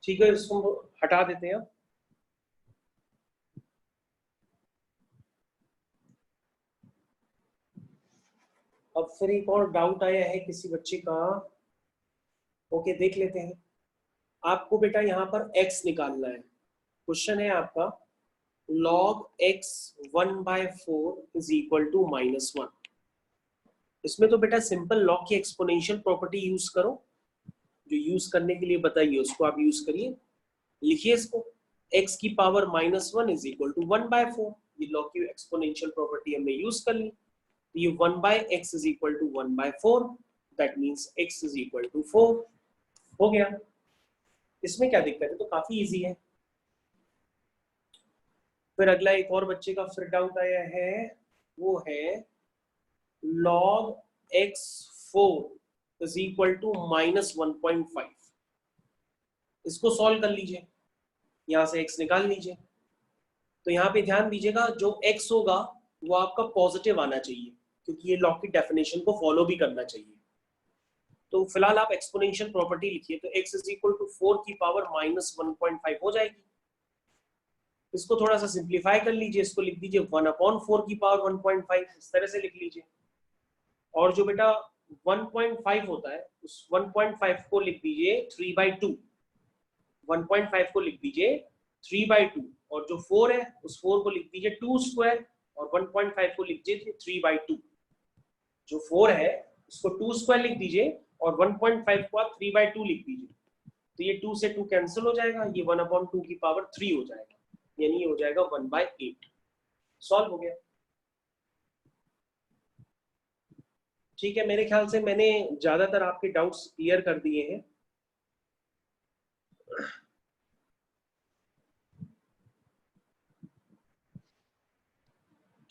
ठीक है। इसको हटा देते हैं। अब फिर एक और डाउट आया है किसी बच्चे का, ओके देख लेते हैं। आपको बेटा यहाँ पर x निकालना है। क्वेश्चन है आपका log x 1/4 is equal to -1। इसमें तो बेटा सिंपल लॉग की एक्सपोनेंशियल प्रॉपर्टी यूज करो, जो यूज करने के लिए बताइए उसको आप यूज करिए। लिखिए इसको, x की पावर -1 इज इक्वल टू 1/4, ये लॉग की एक्सपोनेंशियल प्रॉपर्टी हमने यूज कर ली। ये 1/x is equal to 1/4, that means x is equal to 4 हो गया। इसमें क्या दिक्कत है, तो काफी इजी है। फिर अगला एक और बच्चे का फिर डाउट आया है, वो है log x4 is equal to -1.5। इसको सॉल्व कर लीजिए, यहां से x निकाल लीजिए। तो यहाँ पे ध्यान दीजिएगा, जो x होगा वो आपका पॉजिटिव आना चाहिए, क्योंकि ये लॉग की डेफिनेशन को फॉलो भी करना चाहिए। तो फिलहाल आप एक्सपोनेंशियल प्रॉपर्टी लिखिए, तो x इज इक्वल टू 4 की पावर -1.5 हो जाएगी। इसको थोड़ा सा सिंप्लीफाई कर लीजिए, इसको लिख दीजिए 1/4 की पावर 1.5, इस तरह से लिख लीजिए। और जो बेटा 1.5 होता है उस 1.5 को लिख दीजिए 3/2, 1.5 को लिख दीजिए 3/2, और जो 4 है उस 4 को लिख दीजिए 2 स्क्वायर, और 1.5 को लिख दीजिए 3/2। जो 4 है उसको 2 स्क्वायर लिख दीजिए और 1.5 को आप 3/2 लिख दीजिए, तो ये 2 से 2 कैंसिल हो जाएगा, ये 1/2 की पावर 3 हो जाएगा, यानी ये हो जाएगा 1/8। सॉल्व हो गया। ठीक है, मेरे ख्याल से मैंने ज्यादातर आपके डाउट्स क्लियर कर दिए हैं।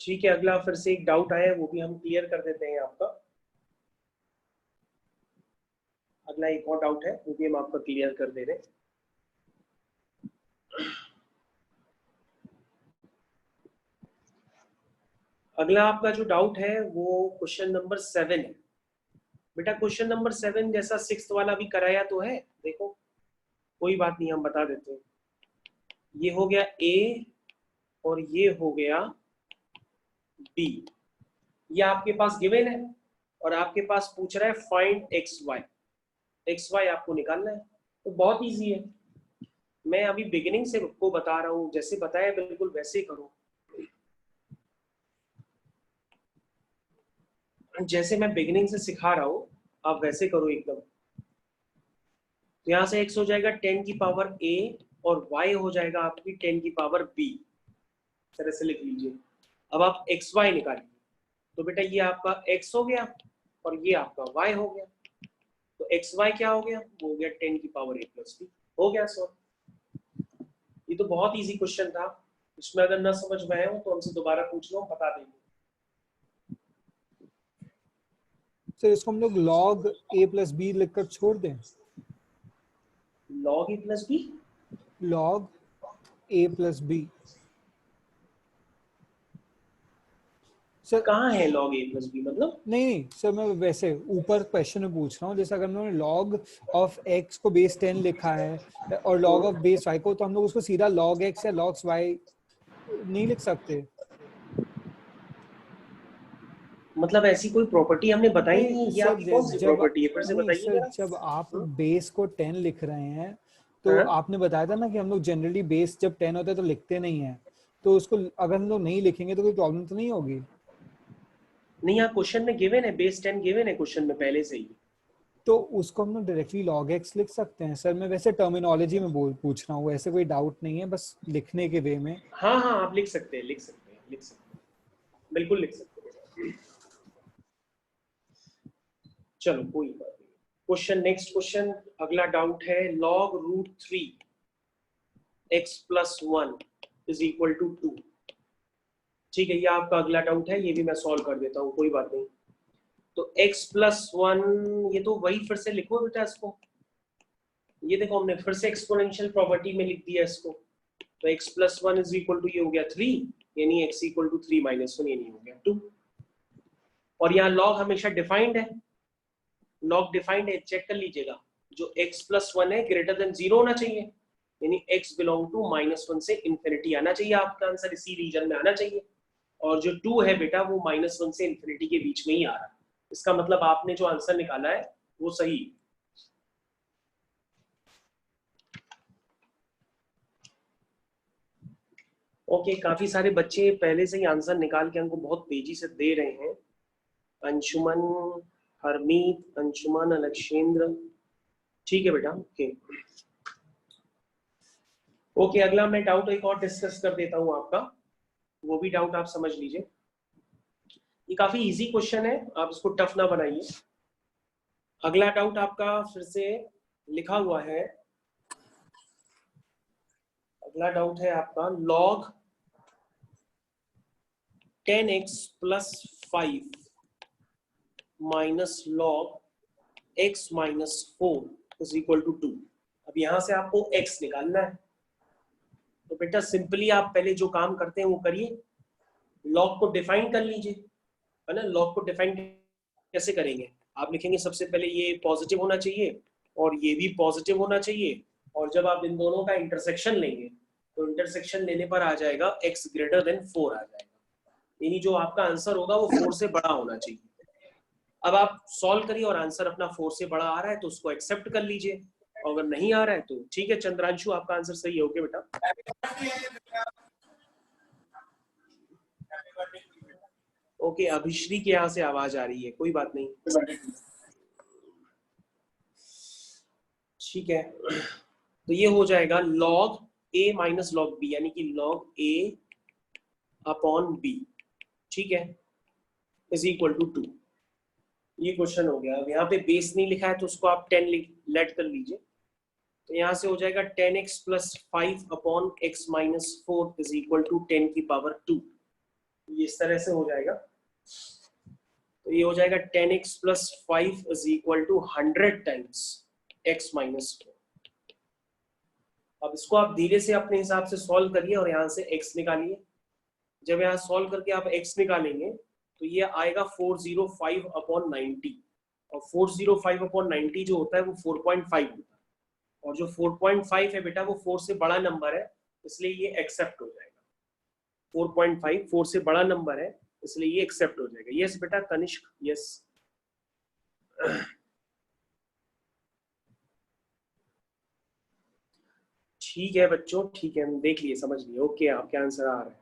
ठीक है, अगला फिर से एक डाउट आया है, वो भी हम क्लियर कर देते हैं आपका। अगला एक और डाउट है, वो भी हम आपका क्लियर कर दे रहे हैं। अगला आपका जो डाउट है वो क्वेश्चन नंबर 7 है। बेटा क्वेश्चन नंबर 7 जैसा 6th वाला भी कराया तो है, देखो कोई बात नहीं, हम बता देते हैं। ये हो गया A और ये हो गया B, ये आपके पास गिवन है और आपके पास पूछ रहा है फाइंड XY आपको निकालना है। तो बहुत इजी है, मैं अभी बिगिनिंग से आपको बता रहा हूँ, जैसे बताया बिल्कुल वैसे करो, जैसे मैं बिगिनिंग से सिखा रहा हूँ आप वैसे करो एकदम। तो यहाँ से x हो जाएगा 10 की पावर a और y हो जाएगा आपकी 10 की पावर b, तरह से लिख लीजिए। अब आप xy निकालिए, तो बेटा ये आपका x हो गया और ये आपका y हो गया, तो xy क्या हो गया, वो हो गया 10 की पावर a प्लस b, हो गया सॉल्व। ये तो बहुत इजी क्वेश्चन था, इसमें अगर ना समझ में आए हो तो हमसे दोबारा पूछ लो, बता देंगे। सर इसको हम लोग log a प्लस बी लिखकर छोड़ दें। log a plus b, log a plus b. Sir कहाँ है log a प्लस b, मतलब नहीं सर, मैं वैसे ऊपर क्वेश्चन में पूछ रहा हूँ, जैसे अगर हमने log ऑफ x को बेस 10 लिखा है और log ऑफ बेस y को, तो हम लोग उसको सीधा log x या log y नहीं लिख सकते। मतलब ऐसी कोई प्रॉपर्टी हमने बताई नहीं, ये आपकी कौन सी प्रॉपर्टी है, फिर से बताइए जरा। जब आप बेस को 10 लिख रहे हैं तो आपने बताया था ना कि हम लोग जनरली बेस जब 10 होता है तो लिखते नहीं है, तो उसको अगर हम लोग नहीं लिखेंगे तो कोई प्रॉब्लम तो नहीं होगी? नहीं, यहाँ क्वेश्चन में गिवन है, बेस 10 गिवन है क्वेश्चन में पहले से ही। तो उसको हम लोग डायरेक्टली log x लिख सकते हैं सर। मैं वैसे टर्मिनोलॉजी में पूछ रहा हूँ, ऐसे कोई डाउट नहीं है, बस लिखने के वे में। हाँ हाँ, आप लिख सकते हैं, लिख सकते हैं, लिख सकते हैं, बिल्कुल लिख सकते हैं। चलो कोई बात नहीं। क्वेश्चन, नेक्स्ट क्वेश्चन, अगला डाउट है log √3 x + 1 = 2। ठीक है, ये आपका अगला डाउट है, ये भी मैं सॉल्व कर देता हूँ, कोई बात नहीं। तो x + 1, ये तो वही फिर से लिखो बेटा इसको। ये देखो हमने फिर से एक्सपोनेंशियल प्रॉपर्टी में लिख दिया इसको। तो x + 1 = ये हो गया 3, यानी x = 3 - 1, यानी हो गया 2। और यहाँ log हमेशा डिफाइंड है, log डिफाइंड है, चेक कर लीजिएगा। जो x + 1 है ग्रेटर देन 0 होना चाहिए, यानी x बिलोंग टू -1 से इंफिनिटी आना चाहिए, आपका आंसर इसी रीजन में आना चाहिए। और जो 2 है बेटा वो -1 से इंफिनिटी के बीच में ही आ रहा है। इसका मतलब आपने जो आंसर निकाला है वो सही है। ओके, काफी सारे बच्चे पहले से ही आंसर निकाल के हमको बहुत तेजी से दे रहे हैं। अंशुमन, हरमीत, अंशुमन, अलक्षेंद्र, ठीक है बेटा, ओके ओके। अगला मैं डाउट एक और डिस्कस कर देता हूं आपका, वो भी डाउट आप समझ लीजिए। ये काफी इजी क्वेश्चन है, आप इसको टफ ना बनाइए। अगला डाउट आपका फिर से लिखा हुआ है, अगला डाउट है आपका log 10x + 5 - log x - 4 = 2। अब यहां से आपको x निकालना है। तो बेटा सिंपली आप पहले जो काम करते हैं वो करिए, log को डिफाइन कर लीजिए, है ना। log को डिफाइन कैसे करेंगे? आप लिखेंगे सबसे पहले ये पॉजिटिव होना चाहिए और ये भी पॉजिटिव होना चाहिए, और जब आप इन दोनों का इंटरसेक्शन लेंगे तो इंटरसेक्शन लेने पर आ जाएगा x > 4 आ जाएगा, यानी जो आपका आंसर होगा वो 4 से बड़ा होना चाहिए। अब आप सॉल्व करिए और आंसर अपना 4 से बड़ा आ रहा है तो उसको एक्सेप्ट कर लीजिए, और अगर नहीं आ रहा है तो ठीक है। चंद्रांशु, आपका आंसर सही है, ओके बेटा। ओके, अभिश्री के यहाँ से आवाज आ रही है, कोई बात नहीं, ठीक है। तो ये हो जाएगा log a - log b, यानी कि log a/b, ठीक है, = 2। ये क्वेश्चन हो गया। अब यहाँ पे बेस नहीं लिखा है तो उसको आप 10 लेट कर लीजिए। तो यहाँ से हो जाएगा 10x + 5/x - 4 = 10⁻²। ये इस तरह से हो जाएगा। तो ये हो जाएगा 10x + 5 = 100 टाइम्स x - 4। अब इसको आप धीरे से अपने हिसाब से सॉल्व करिए और यहाँ से x निकालिए। जब यहाँ सॉल्व करके आप x निकालेंगे तो ये आएगा 405/90, और 405/90 जो होता है वो 4.5 होता है, और जो 4.5 है बेटा वो 4 से बड़ा नंबर है, इसलिए ये एक्सेप्ट हो जाएगा। 4.5 4 से बड़ा नंबर है, इसलिए ये एक्सेप्ट हो जाएगा। यस बेटा कनिष्क, यस। ठीक है बच्चों, ठीक है, हम देख लिए, समझ लिए, ओके, आपके आंसर आ रहा है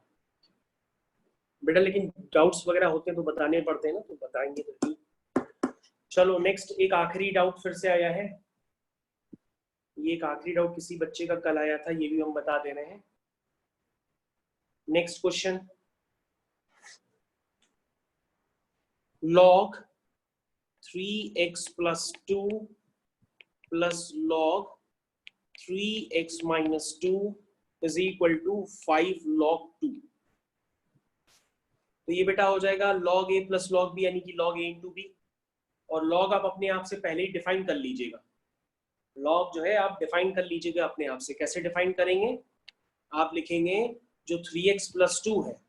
बेटा। लेकिन डाउट्स वगैरह होते हैं तो बताने पड़ते हैं ना, तो बताएंगे तो ठीक। चलो नेक्स्ट, एक आखिरी डाउट फिर से आया है। ये एक आखिरी डाउट किसी बच्चे का कल आया था, ये भी हम बता दे रहे हैं। Next question, log 3x + 2 + log 3x - 2 = 5 log 2। तो ये बेटा हो जाएगा log a + log b, यानी कि log a × b। और log आप अपने आप से पहले ही डिफाइन कर लीजिएगा। log जो है आप डिफाइन कर लीजिएगा अपने आप से। कैसे डिफाइन करेंगे? आप लिखेंगे जो 3x + 2 है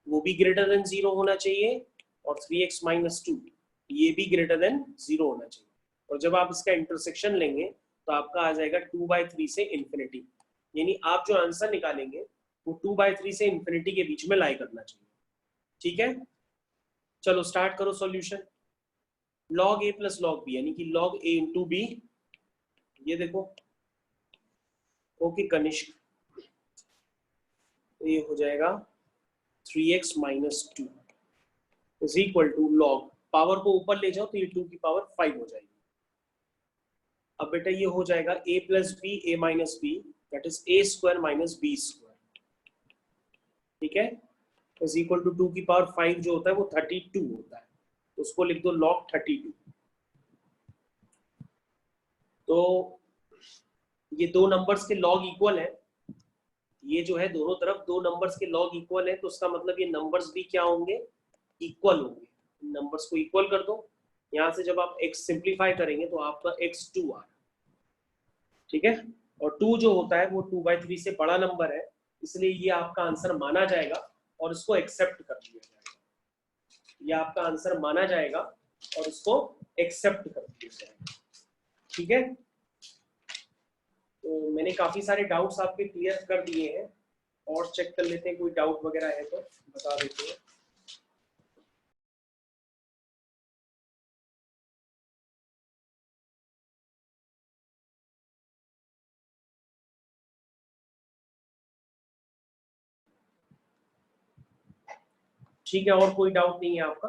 वो भी ग्रेटर देन 0 होना चाहिए, और 3x - 2 ये भी ग्रेटर देन 0 होना चाहिए। और जब आप इसका इंटरसेक्शन लेंगे तो आपका आ जाएगा 2/3 से इंफिनिटी, यानी आप जो आंसर निकालेंगे वो 2/3 से इंफिनिटी के बीच में लाई करना चाहिए, ठीक है। चलो स्टार्ट करो solution. log a + log b, यानी कि log a × b, ये देखो, ओके कनिष्क, तो ये हो जाएगा 3x minus 2 is equal to log, power को ऊपर ले जाओ तो ये 2 की पावर 5 हो जाएगी। अब बेटा ये हो जाएगा a plus b a minus b that is a square minus b square, ठीक है, इज इक्वल टू 2 की पावर 5 जो होता है वो 32 होता है, तो उसको लिख दो लॉग 32। तो ये दो नंबर्स के लॉग इक्वल है, ये जो है दोनों तरफ दो नंबर्स के लॉग इक्वल है, तो उसका मतलब ये नंबर्स भी क्या होंगे, इक्वल होंगे। नंबर्स को इक्वल कर दो, यहाँ से जब आप x सिंप्लीफाई करेंगे तो आपका x2 आ रहा है, ठीक है, और 2 जो होता है वो 2/3 से बड़ा नंबर है, इसलिए ये आपका आंसर माना जाएगा और इसको एक्सेप्ट कर लिया जाएगा। ये आपका आंसर माना जाएगा और इसको एक्सेप्ट कर लिया जाएगा, ठीक है। तो मैंने काफी सारे डाउट्स आपके क्लियर कर दिए हैं, और चेक कर लेते हैं कोई डाउट वगैरह है तो बता देते हैं। ठीक है, और कोई डाउट नहीं है आपका,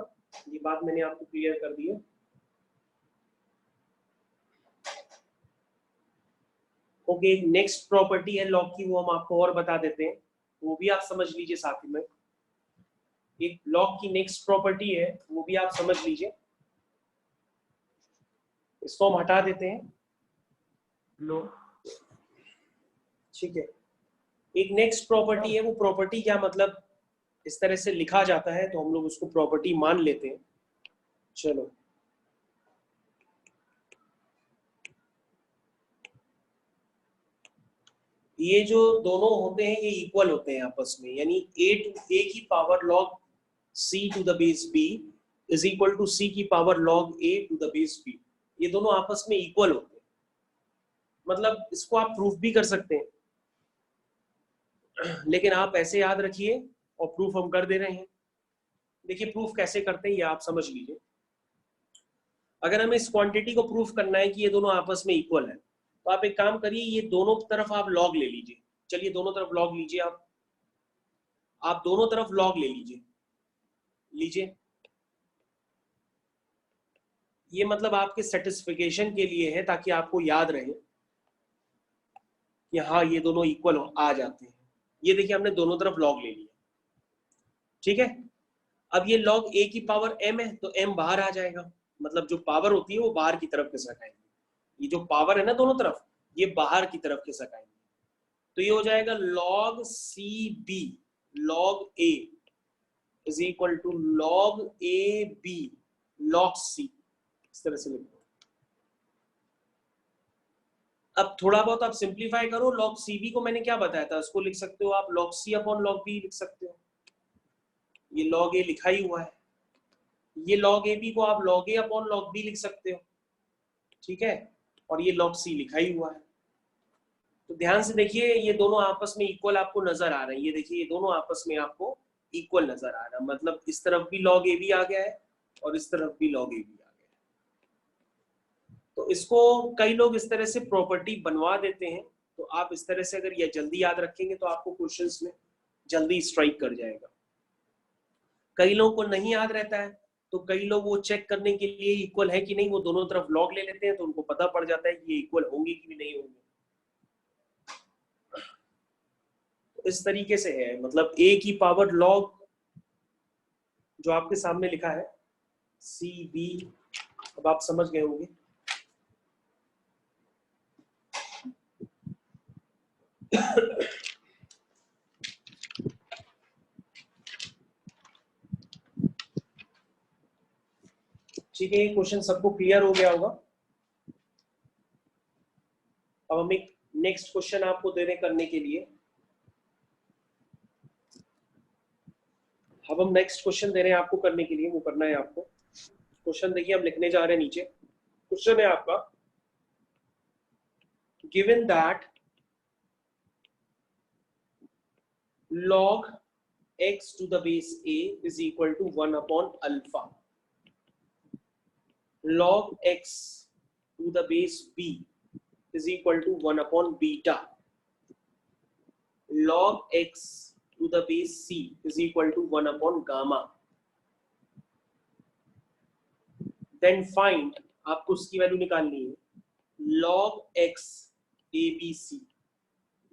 ये बात मैंने आपको क्लियर कर दी है। ओके, नेक्स्ट प्रॉपर्टी है लॉग की, वो हम आपको और बता देते हैं, वो भी आप समझ लीजिए साथ ही में। एक लॉग की नेक्स्ट प्रॉपर्टी है, वो भी आप समझ लीजिए। इसको हम हटा देते हैं, लो, ठीक है। एक नेक्स्ट प्रॉपर्टी है, वो प्रॉपर्टी क्या मतलब इस तरह से लिखा जाता है, तो हम लोग उसको प्रॉपर्टी मान लेते हैं। चलो, ये जो दोनों होते हैं ये इक्वल होते हैं आपस में, यानी a की power log c to the base b is equal to c की power log a to the base b, ये दोनों आपस में इक्वल होते हैं। मतलब इसको आप प्रूफ भी कर सकते हैं, लेकिन आप ऐसे याद रखिए, और प्रूफ हम कर दे रहे हैं। देखिए प्रूफ कैसे करते हैं ये आप समझ लीजिए। अगर हमें इस क्वांटिटी को प्रूफ करना है कि ये दोनों आपस में इक्वल है, तो आप एक काम करिए, ये दोनों तरफ आप लॉग ले लीजिए। चलिए दोनों तरफ लॉग लीजिए, आप दोनों तरफ लॉग ले लीजिए। ये मतलब आपके सेटिस्फिकेशन के लिए है, ताकि आपको याद रहे कि हाँ ये दोनों इक्वल आ जाते हैं। ये देखिए हमने दोनों तरफ लॉग ले लिया, ठीक है। अब ये लॉग a की पावर m है, तो m बाहर आ जाएगा, मतलब जो पावर होती है वो बाहर की तरफ खिसक आएगी। ये जो पावर है ना दोनों तरफ, ये बाहर की तरफ खिसक आएंगे, तो ये हो जाएगा log cb log a is equal to log ab log c, इस तरह से लिखो। अब थोड़ा बहुत आप सिंप्लीफाई करो, log cb को मैंने क्या बताया था, उसको लिख सकते हो आप log c upon log b लिख सकते हो, ये log a लिखा ही हुआ है। ये log ab को आप log a upon log b लिख सकते हो, ठीक है, और ये log c लिखा ही हुआ है। तो ध्यान से देखिए, ये दोनों आपस में इक्वल आपको नजर आ रहे हैं। ये देखिए ये दोनों आपस में आपको इक्वल नजर आ रहा है, मतलब इस तरफ भी log ab आ गया है और इस तरफ भी log ab आ गया है। तो इसको कई लोग इस तरह से प्रॉपर्टी बनवा देते हैं, तो आप इस तरह से अगर ये जल्दी याद रखेंगे तो आपको क्वेश्चंस में जल्दी स्ट्राइक कर जाएगा। कई लोगों को नहीं याद रहता है, तो कई लोग वो चेक करने के लिए इक्वल है कि नहीं, वो दोनों तरफ लॉग ले लेते हैं, तो उनको पता पड़ जाता है कि ये इक्वल होंगे कि नहीं होंगे। तो इस तरीके से है, मतलब a की पावर लॉग जो आपके सामने लिखा है cb, अब आप समझ गए होंगे। ठीक है, ये क्वेश्चन सबको क्लियर हो गया होगा। अब हम एक नेक्स्ट क्वेश्चन आपको दे रहे करने के लिए। अब हम नेक्स्ट क्वेश्चन दे रहे हैं आपको करने के लिए, वो करना है आपको। क्वेश्चन देखिए हम लिखने जा रहे हैं नीचे। क्वेश्चन है आपका, given that log x to the base a is equal to 1 upon alpha, log x to the base b is equal to 1 upon beta, log x to the base c is equal to 1 upon gamma. Then find, आपको उसकी value निकालनी है, log x abc.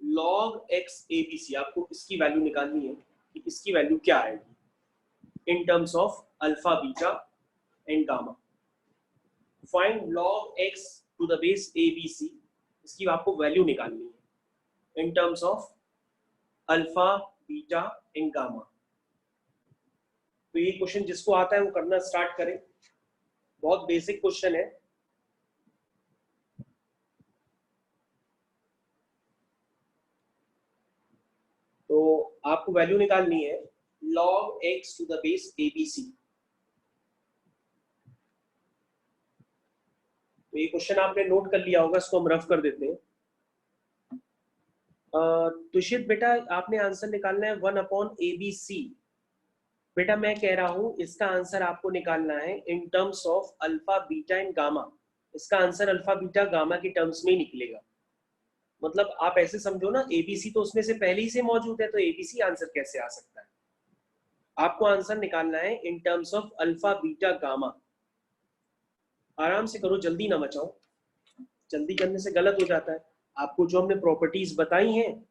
log x abc आपको इसकी value निकालनी है कि इसकी वैल्यू क्या आएगी in terms of alpha, beta and gamma. Find log x to the base abc, इसकी आपको वैल्यू निकालनी है in terms of alpha, beta and gamma. तो ये क्वेश्चन जिसको आता है वो करना स्टार्ट करें, बहुत बेसिक क्वेश्चन है. तो आपको वैल्यू निकालनी है log x to the base abc. तो ये क्वेश्चन आपने नोट कर लिया होगा, इसको हम रफ कर देते हैं. तुषित बेटा आपने आंसर निकालना है 1 अपॉन ABC. बेटा मैं कह रहा हूं इसका आंसर आपको निकालना है in terms of alpha, beta and gamma. इसका आंसर अल्फा, बीटा, गामा के टर्म्स में ही निकलेगा. मतलब आप ऐसे समझो ना, ABC तो उसमें से पहले ही से मौजूद है, तो ABC आंसर कैसे आ सकता है. आपको आंसर निकालना है in terms of alpha, beta, gamma. आराम से करो, जल्दी ना मचाओ, जल्दी करने से गलत हो जाता है. आपको जो हमने प्रॉपर्टीज बताई हैं,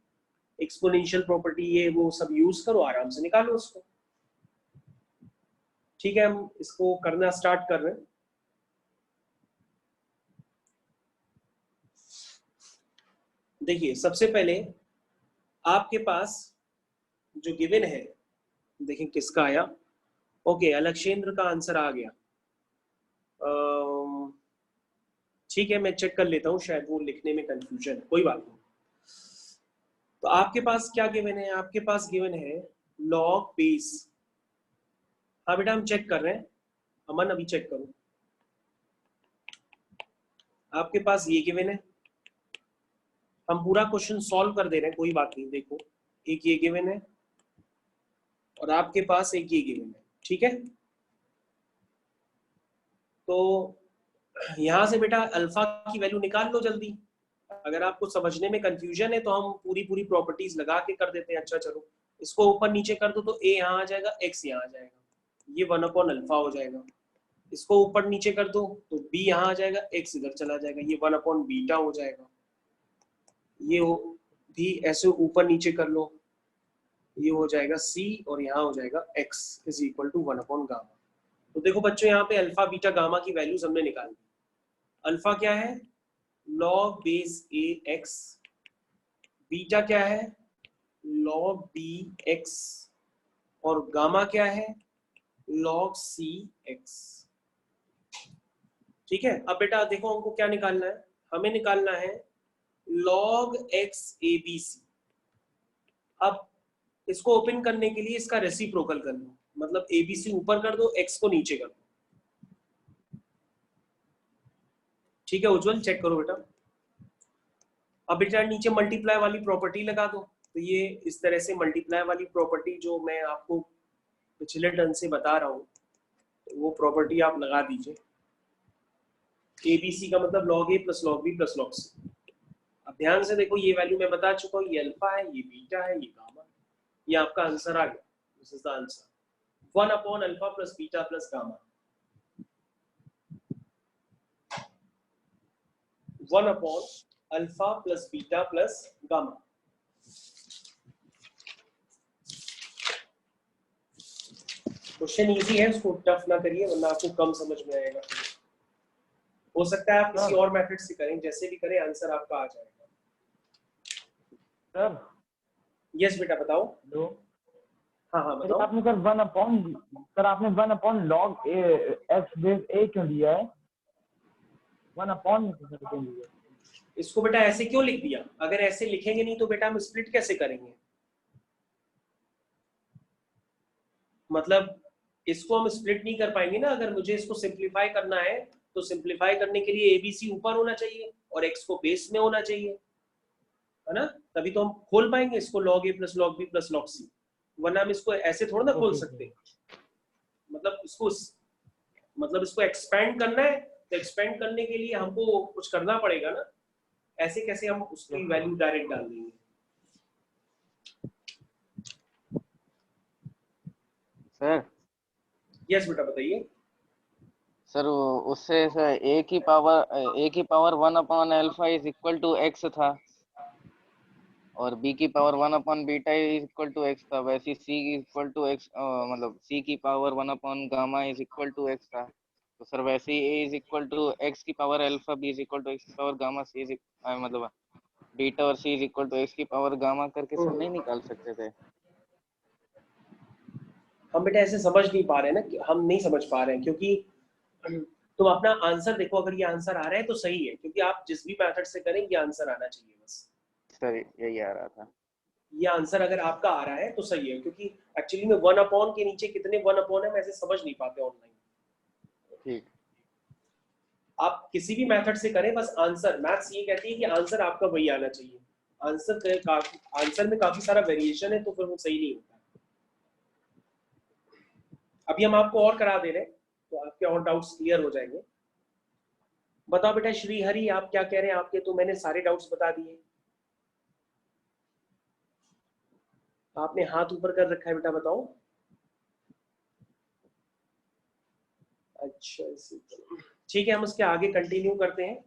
एक्सपोनेंशियल प्रॉपर्टी, ये वो सब यूज करो, आराम से निकालो उसको. ठीक है, हम इसको करना स्टार्ट कर रहे हैं. देखिए सबसे पहले आपके पास जो गिवन है, देखें किसका आया. ओके, अलक्षेंद्र का आंसर आ गया. ठीक है, मैं चेक कर लेता हूँ, शायद वो लिखने में कंफ्यूजन है, कोई बात नहीं. तो आपके पास क्या गिवन है, आपके पास गिवन है लॉग बेस. हाँ बेटा हम चेक कर रहे हैं. अमन अभी चेक करो. आपके पास ये गिवन है, हम पूरा क्वेश्चन सॉल्व कर दे रहे हैं, कोई बात नहीं. देखो एक ये गिवन है और आपके पास एक ये गिवन है. ठीक है, तो यहां से बेटा अल्फा की वैल्यू निकाल लो जल्दी. अगर आपको समझने में कंफ्यूजन है तो हम पूरी प्रॉपर्टीज लगा के कर देते हैं. अच्छा चलो, इसको ऊपर नीचे कर दो तो a यहाँ आ जाएगा, x यहाँ आ जाएगा, ये 1 अपॉन अल्फा हो जाएगा. इसको ऊपर नीचे कर दो तो b यहाँ आ जाएगा, x इधर चला जाएगा, ये 1 अपॉन बीटा हो जाएगा. ये भी ऐसे ऊपर नीचे कर लो, ये हो जाएगा c और यहाँ हो जाएगा x is equal to 1 upon gamma. तो देखो बच्चों, यहाँ पे अल्फा, बीटा, गामा की वैल्यूज हमने निकाली. अल्फा क्या है, log base a x. Beta क्या है, log b x. और गामा क्या है, log c x. ठीक है, अब बेटा देखो हमको क्या निकालना है, हमें निकालना है log x abc. अब इसको ओपन करने के लिए इसका रेसिप्रोकल कर लो, मतलब abc ऊपर कर दो, x को नीचे कर दो. ठीक है उज्जवल, चेक करो बेटा. अब बेटा नीचे मल्टीप्लाई वाली प्रॉपर्टी लगा दो. तो ये इस तरह से मल्टीप्लाई वाली प्रॉपर्टी जो मैं आपको पिछले टर्न से बता रहा हूँ, तो वो प्रॉपर्टी आप लगा दीजिए. ABC का मतलब log a plus log b plus log c. अब ध्यान से देखो, ये वैल्यू मैं बता चुका हूँ, ये अल्फा है, ये बीटा है, ये गामा. ये आपका आंसर आ गया. This is the answer, 1 upon alpha plus beta plus gamma. 1 upon alpha plus beta plus gamma. Question easy है, उसको टफ ना करिए वरना आपको कम समझ में आएगा. हो सकता है आप किसी और मेथड से करें, जैसे भी करें आंसर आपका आ जाएगा. सर यस बेटा बताओ. हेलो, हाँ बताओ. आपने sir 1 upon log x base a क्यों दिया है? 1 अपॉन में सर क्यों दिया? इसको बेटा ऐसे क्यों लिख दिया? अगर ऐसे लिखेंगे नहीं तो बेटा हम स्प्लिट कैसे करेंगे? मतलब इसको हम स्प्लिट नहीं कर पाएंगे ना. अगर मुझे इसको सिंप्लीफाई करना है तो सिंप्लीफाई करने के लिए ABC ऊपर होना चाहिए और x को बेस में होना चाहिए, है ना. तभी तो हम खोल पाएंगे इसको log a plus log b plus log c. वरना हम इसको ऐसे थोड़ा ना खोल सकते. मतलब इसको एक्सपेंड करना है तो एक्सपेंड करने के लिए हमको कुछ करना पड़ेगा ना. ऐसे कैसे हम उसकी वैल्यू डायरेक्ट डाल देंगे. सर यस बेटा बताइए। सर उससे सर ए की पावर 1/अल्फा इज इक्वल टू एक्स था और बी की पावर 1/बीटा इज इक्वल टू एक्स था, वैसे सी इक्वल टू एक्स मतलब सी की पावर 1/गामा इज इक्वल टू एक्स था। तो सर वैसे ही A is equal to X की power alpha, B is equal to X की पावर गामा, सी इज मतलब बीटा और C is equal to X की पावर गामा करके सर नहीं निकाल सकते थे? हम बेटा ऐसे समझ नहीं पा रहे हैं ना, कि हम नहीं समझ पा रहे हैं, क्योंकि तुम अपना आंसर देखो, अगर ये आंसर आ रहा है तो सही है, क्योंकि आप जिस भी मेथड से करें ये आंसर आना चाहिए बस। सर यही आ रहा था। ये आंसर अगर आपका आ रहा है तो सही है, क्योंकि एक्चुअली में 1 के नीचे कितने 1 है हम ऐसे समझ नहीं पाते ऑनलाइन। ठीक। आप किसी भी मेथड से करें, बस आंसर, मैथ्स ये कहती है कि आंसर आपका वही आना चाहिए। आंसर में काफी सारा वेरिएशन है तो फिर वो सही नहीं होता। अभी हम आपको और करा दे रहे हैं तो आपके और डाउट्स क्लियर हो जाएंगे। बताओ बेटा श्रीहरि, आप क्या कह रहे हैं? आपके तो मैंने सारे डाउट्स बता दिए। आपने हाथ ऊपर कर रखा है बेटा, बताओ। अच्छा ठीक है, हम उसके आगे कंटिन्यू करते हैं।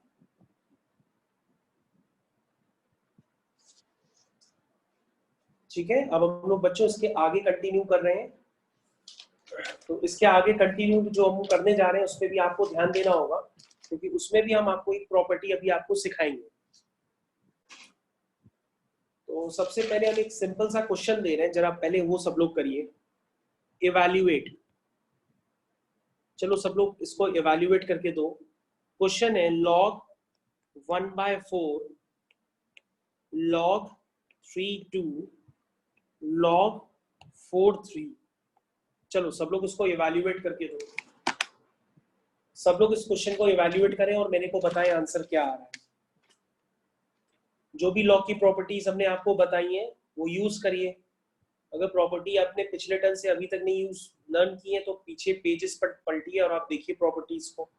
ठीक है, अब हम लोग बच्चों इसके आगे कंटिन्यू कर रहे हैं। तो इसके आगे कंटिन्यू जो हम करने जा रहे हैं उस पर भी आपको ध्यान देना होगा, क्योंकि उसमें भी हम आपको एक प्रॉपर्टी अभी आपको सिखाएंगे। तो सबसे पहले हम एक सिंपल सा क्वेश्चन दे रहे हैं, जरा पहले वो सब लोग करिए। इवैल्यूएट, चलो सब लोग इसको इवैल्यूएट करके दो। क्वेश्चन है log 1/4 log 3/2 log 4/3। चलो सब लोग इसको इवैल्यूएट करके दो। सब लोग इस क्वेश्चन को इवैल्यूएट करें और मेरे को बताएं आंसर क्या आ रहा है। जो भी लॉग की प्रॉपर्टीज हमने आपको बताई हैं वो यूज करिए। अगर प्रॉपर्टी आपने पिछले टर्म से अभी तक नहीं लर्न की है तो पीछे पेजेस पर पलटिए और आप देखिए प्रॉपर्टीज को।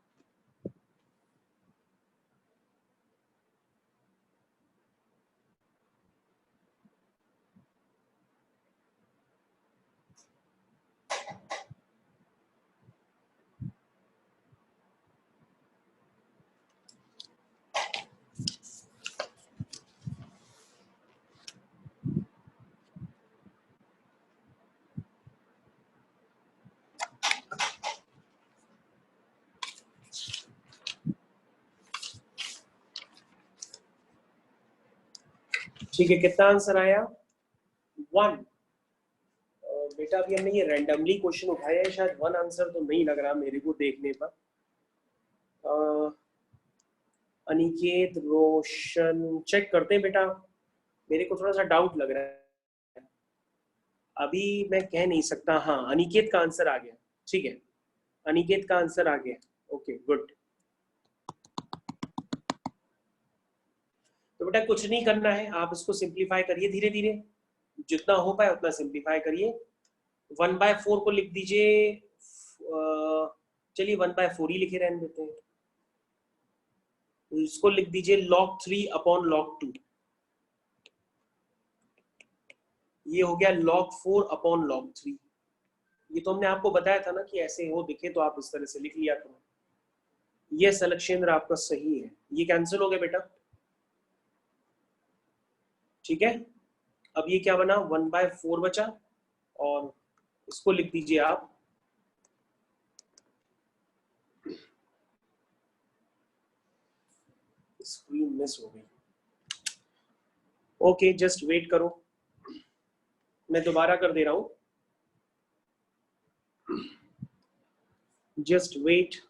ठीक है, कितना आंसर आया? 1। बेटा अभी हमने ये रैंडमली क्वेश्चन उठाया है, शायद 1 आंसर तो नहीं लग रहा मेरे को देखने पर। अनिकेत, रोशन, चेक करते हैं बेटा, मेरे को थोड़ा सा डाउट लग रहा है, अभी मैं कह नहीं सकता। हाँ, अनिकेत का आंसर आ गया। ठीक है, अनिकेत का आंसर आ गया। Okay good. तो बेटा कुछ नहीं करना है, आप इसको सिंप्लीफाई करिए धीरे धीरे, जितना हो पाए उतना सिंप्लीफाई करिए। 1/4 को लिख दीजिए, चलिए 1/4 ही लिखे रहने देते हैं। इसको लिख दीजिए log 3/log 2। ये हो गया log 4/log 3। ये तो हमने आपको बताया था ना कि ऐसे हो दिखे तो आप इस तरह से लिख लिया करो। ये सलक्षेंद्र आपका सही है, ये कैंसिल हो गया बेटा। ठीक है, अब ये क्या बना, 1/4 बचा, और इसको लिख दीजिए आप स्क्रीन मिस हो गई। ओके जस्ट वेट करो, मैं दोबारा कर दे रहा हूं, जस्ट वेट।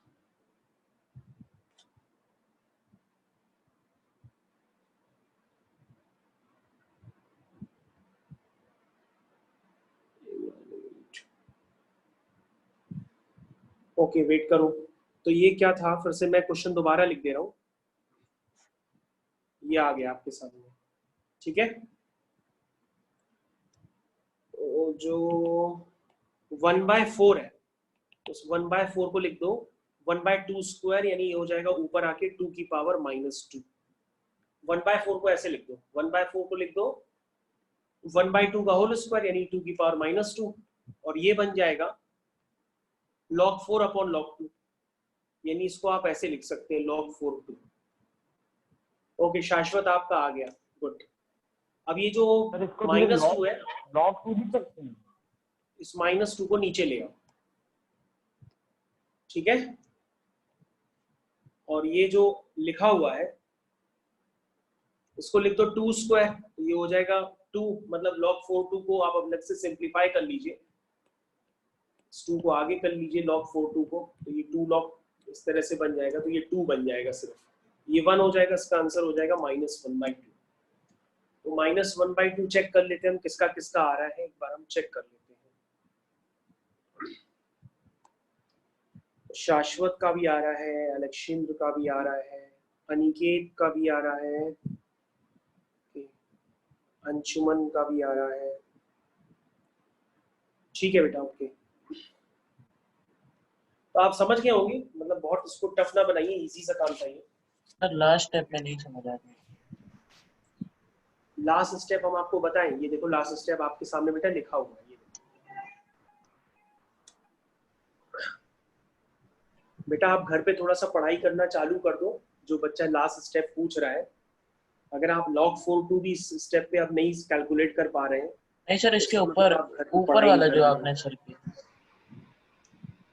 ओके वेट करो। तो ये क्या था, फिर से मैं क्वेश्चन दोबारा लिख दे रहा हूं, ये आ गया आपके सामने। ठीक है, तो जो 1/4 है उस 1/4 को लिख दो 1/2 स्क्वायर, यानी ये हो जाएगा ऊपर आके 2 की पावर -2। 1/4 को ऐसे लिख दो, 1/4 को लिख दो 1/2 का होल स्क्वायर यानी 2 की पावर -2। और ये बन जाएगा log 4 अपॉन log 2, यानी इसको आप ऐसे लिख सकते हैं log 4 2। ओके शाश्वत आपका आ गया, गुड। अब ये जो सर इसको -2 है, log 2 लिख सकते हैं। इस -2 को नीचे ले आओ, ठीक है। और ये जो लिखा हुआ है इसको लिख दो 2 स्क्वायर, ये हो जाएगा 2, मतलब log 4 2 को आप अलग से सिंप्लीफाई कर लीजिए, इस 2 को आगे कर लीजिए log 4 2 को, तो ये 2 log इस तरह से बन जाएगा, तो ये 2 बन जाएगा, सिर्फ ये 1 हो जाएगा, इसका आंसर हो जाएगा -1/2। तो -1/2 चेक कर लेते हैं हम किसका किसका आ रहा है, एक बार हम चेक कर लेते हैं। शाश्वत का भी आ रहा है, अलक्षिंद्र का भी आ रहा है, अनिकेत का भी आ रहा है, अंशुमन का भी आ रहा है, ठीक है बेटा, ओके। तो आप समझ गए होंगे, मतलब बहुत इसको टफ ना बनाइए, इजी सा काम चाहिए। सर लास्ट स्टेप में नहीं समझ आ रहा। लास्ट स्टेप हम आपको बताएं, ये देखो लास्ट स्टेप आपके सामने बेटा लिखा हुआ है, ये बेटा आप घर पे थोड़ा सा पढ़ाई करना चालू कर दो, जो बच्चा लास्ट स्टेप पूछ रहा है। अगर आप log 4 2 भी इस स्टेप पे आप नहीं कैलकुलेट कर पा रहे हैं, नहीं सर, इसके तो ऊपर आप घर पे ऊपर पढ़ाई वाला कर जो रहे आपने हैं। सर किया,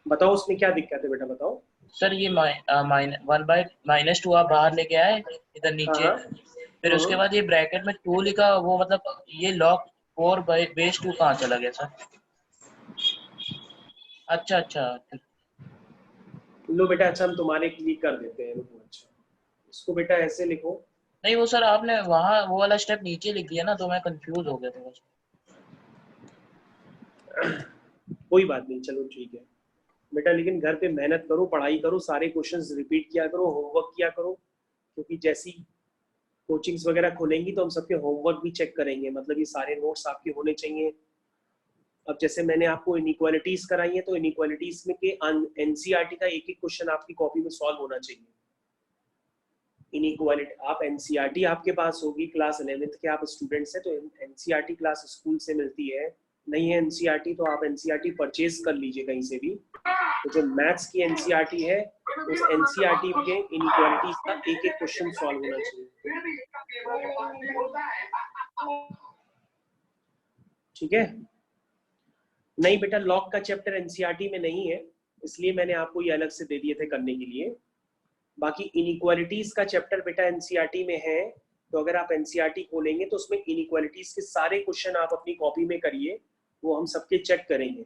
बताओ उसमें क्या दिक्कत है बेटा, बताओ। सर ये -2 आप बाहर लेके आए इधर हाँ नीचे, हाँ, फिर उसके बाद ये ब्रैकेट में 2 लिखा, वो मतलब ये log 4/2 कहाँ चला गया सर? अच्छा अच्छा, लो बेटा, अच्छा हम तुम्हारे लिए कर देते हैं, रुको। अच्छा इसको बेटा ऐसे लिखो, नहीं वो सर आपने वहाँ वो वाला स्टेप नीचे लिख दिया ना, तो मैं कंफ्यूज हो गया था बस। कोई बात नहीं, चलो ठीक है बेटा, लेकिन घर पे मेहनत करो, पढ़ाई करो, सारे क्वेश्चंस रिपीट किया करो, होमवर्क किया करो, क्योंकि जैसी कोचिंग्स वगैरह खुलेंगी तो हम सबके होमवर्क भी चेक करेंगे, मतलब ये सारे नोट्स आपके होने चाहिए। अब जैसे मैंने आपको इनइक्वालिटीज कराई है, तो इनइक्वालिटीज में के एनसीईआरटी का एक एक क्वेश्चन आपकी कॉपी में सॉल्व होना चाहिए। इनइक्वालिटी आप एनसीईआरटी आपके पास होगी, क्लास 11th के आप स्टूडेंट्स हैं, तो एनसीईआरटी क्लास स्कूल से मिलती है, नहीं है एनसीईआरटी तो आप एनसीईआरटी परचेज कर लीजिए कहीं से भी। तो जो मैथ्स की एनसीईआरटी है, उस एनसीईआरटी के इनइक्वालिटीज का एक एक क्वेश्चन सॉल्व होना चाहिए, ठीक है। नहीं बेटा, लॉग का चैप्टर एनसीईआरटी में नहीं है, इसलिए मैंने आपको ये अलग से दे दिए थे करने के लिए। बाकी इनइक्वालिटीज का चैप्टर बेटा एनसीईआरटी में है, तो अगर आप एनसीईआरटी खोलेंगे तो उसमें इनइक्वालिटीज के सारे क्वेश्चन आप अपनी कॉपी में करिए, वो हम सबके चेक करेंगे।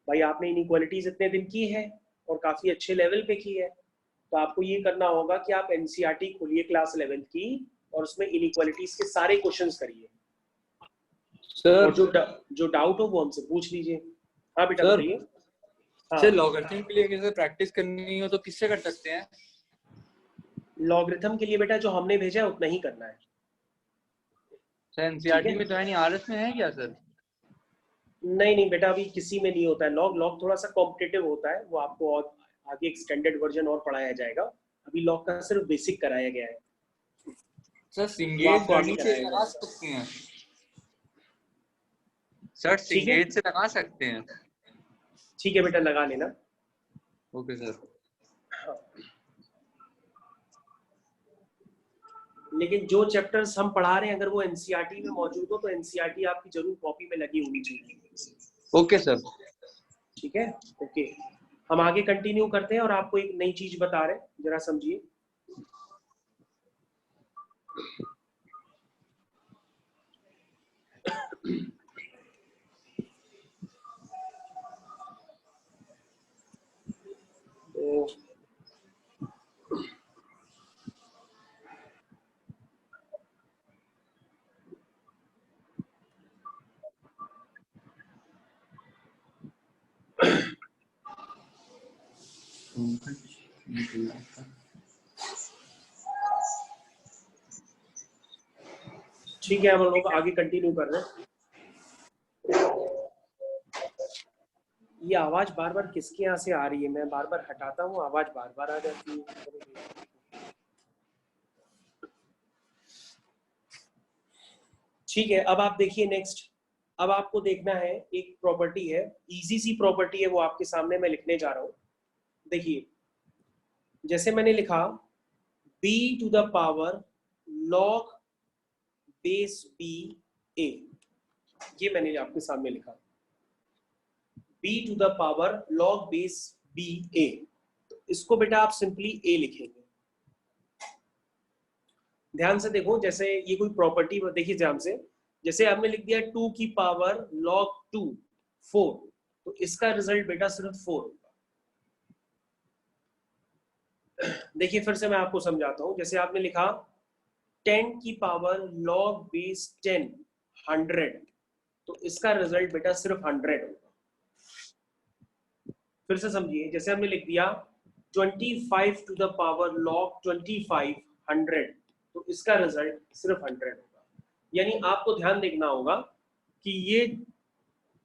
भाई आपने इनइक्वालिटीज इतने दिन की है और काफी अच्छे लेवल पे की है, तो आपको ये करना होगा कि आप एनसीईआरटी खोलिए क्लास 11th की, और उसमें इनइक्वालिटीज के सारे क्वेश्चंस करिए। सर और जो डाउट हो वो हमसे पूछ लीजिए। हाँ बेटा सर, बताइए। हाँ, सर लॉगरिथम के लिए अगर प्रैक्टिस करनी हो तो किससे कर सकते हैं? लॉगरिथम के लिए बेटा जो हमने भेजा है उतना ही करना है। सर एनसीईआरटी में तो है नहीं, आरएस में है क्या सर? नहीं बेटा, अभी किसी में नहीं होता है लॉग। लॉग थोड़ा सा कॉम्पिटिटिव होता है, वो आपको और आगे एक्सटेंडेड वर्जन और पढ़ाया जाएगा। अभी लॉग का सिर्फ बेसिक कराया गया है। सर सिंगेज गणित से लगा सकते हैं? सर सिंगेज से लगा सकते हैं? ठीक है बेटा, लगा लेना। Okay sir. लेकिन जो चैप्टर्स हम पढ़ा रहे हैं अगर वो एनसीईआरटी में मौजूद हो तो एनसीईआरटी आपकी जरूर कॉपी में लगी होनी चाहिए। Okay sir. ठीक है, ओके। हम आगे कंटिन्यू करते हैं और आपको एक नई चीज बता रहे हैं, जरा समझिए। तो ठीक है, हम लोग आगे कंटिन्यू कर रहे हैं। ये आवाज बार बार किसके यहाँ से आ रही है? मैं बार बार हटाता हूँ, आवाज बार बार आ जाती है। ठीक है, अब आप देखिए नेक्स्ट। अब आपको देखना है, एक प्रॉपर्टी है, इजी सी प्रॉपर्टी है, वो आपके सामने मैं लिखने जा रहा हूं। देखिए, जैसे मैंने लिखा b to the power log base b a, ये मैंने आपके सामने लिखा b to the power log base b a। तो इसको बेटा आप सिंपली a लिखेंगे। ध्यान से देखो, जैसे ये कोई प्रॉपर्टी देखिए ध्यान से, जैसे आपने लिख दिया 2 की पावर log 2 4, तो इसका रिजल्ट बेटा सिर्फ 4 होगा। देखिए फिर से मैं आपको समझाता हूं, जैसे आपने लिखा 10 की पावर log बेस 10 100, तो इसका रिजल्ट बेटा सिर्फ 100 होगा। फिर से समझिए, जैसे हमने लिख दिया 25 टू द पावर log 25 100, तो इसका रिजल्ट सिर्फ 100 होगा। यानी आपको ध्यान देखना होगा कि ये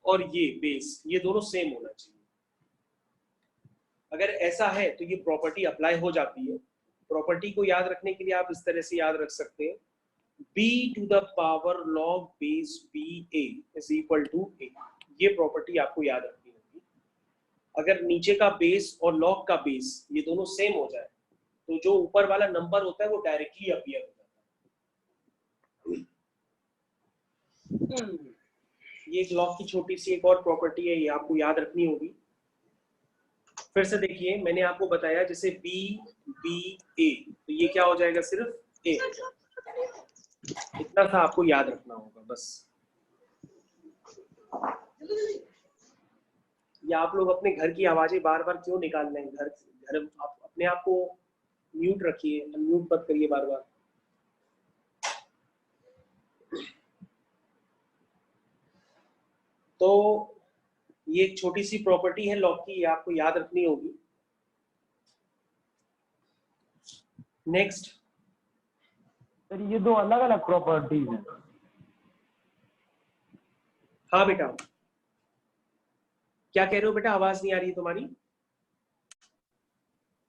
और ये बेस, ये दोनों सेम होना चाहिए। अगर ऐसा है तो ये प्रॉपर्टी अप्लाई हो जाती है। प्रॉपर्टी को याद रखने के लिए आप इस तरह से याद रख सकते हैं, b to the power log base ba is equal to a। ये प्रॉपर्टी आपको याद रखनी होगी। अगर नीचे का बेस और log का बेस ये दोनों सेम हो जाए, तो जो ऊपर वाला नंबर होता है वो डायरेक्टली अपीयर हो जाता है। ये एक लॉग की छोटी सी एक और प्रॉपर्टी है, ये आपको याद रखनी होगी। फिर से देखिए, मैंने आपको बताया जैसे b b a, तो ये क्या हो जाएगा, सिर्फ a। इतना सा आपको याद रखना होगा बस। या आप लोग अपने घर की आवाजें बार बार क्यों निकाल रहे हैं? घर आप अपने आप को म्यूट रखिए, अनम्यूट मत करिए बार बार। तो ये एक छोटी सी प्रॉपर्टी है लॉग की, ये आपको याद रखनी होगी। नेक्स्ट, सर ये दो अलग अलग प्रॉपर्टीज हैं। हाँ बेटा, क्या कह रहे हो बेटा? आवाज नहीं आ रही है तुम्हारी।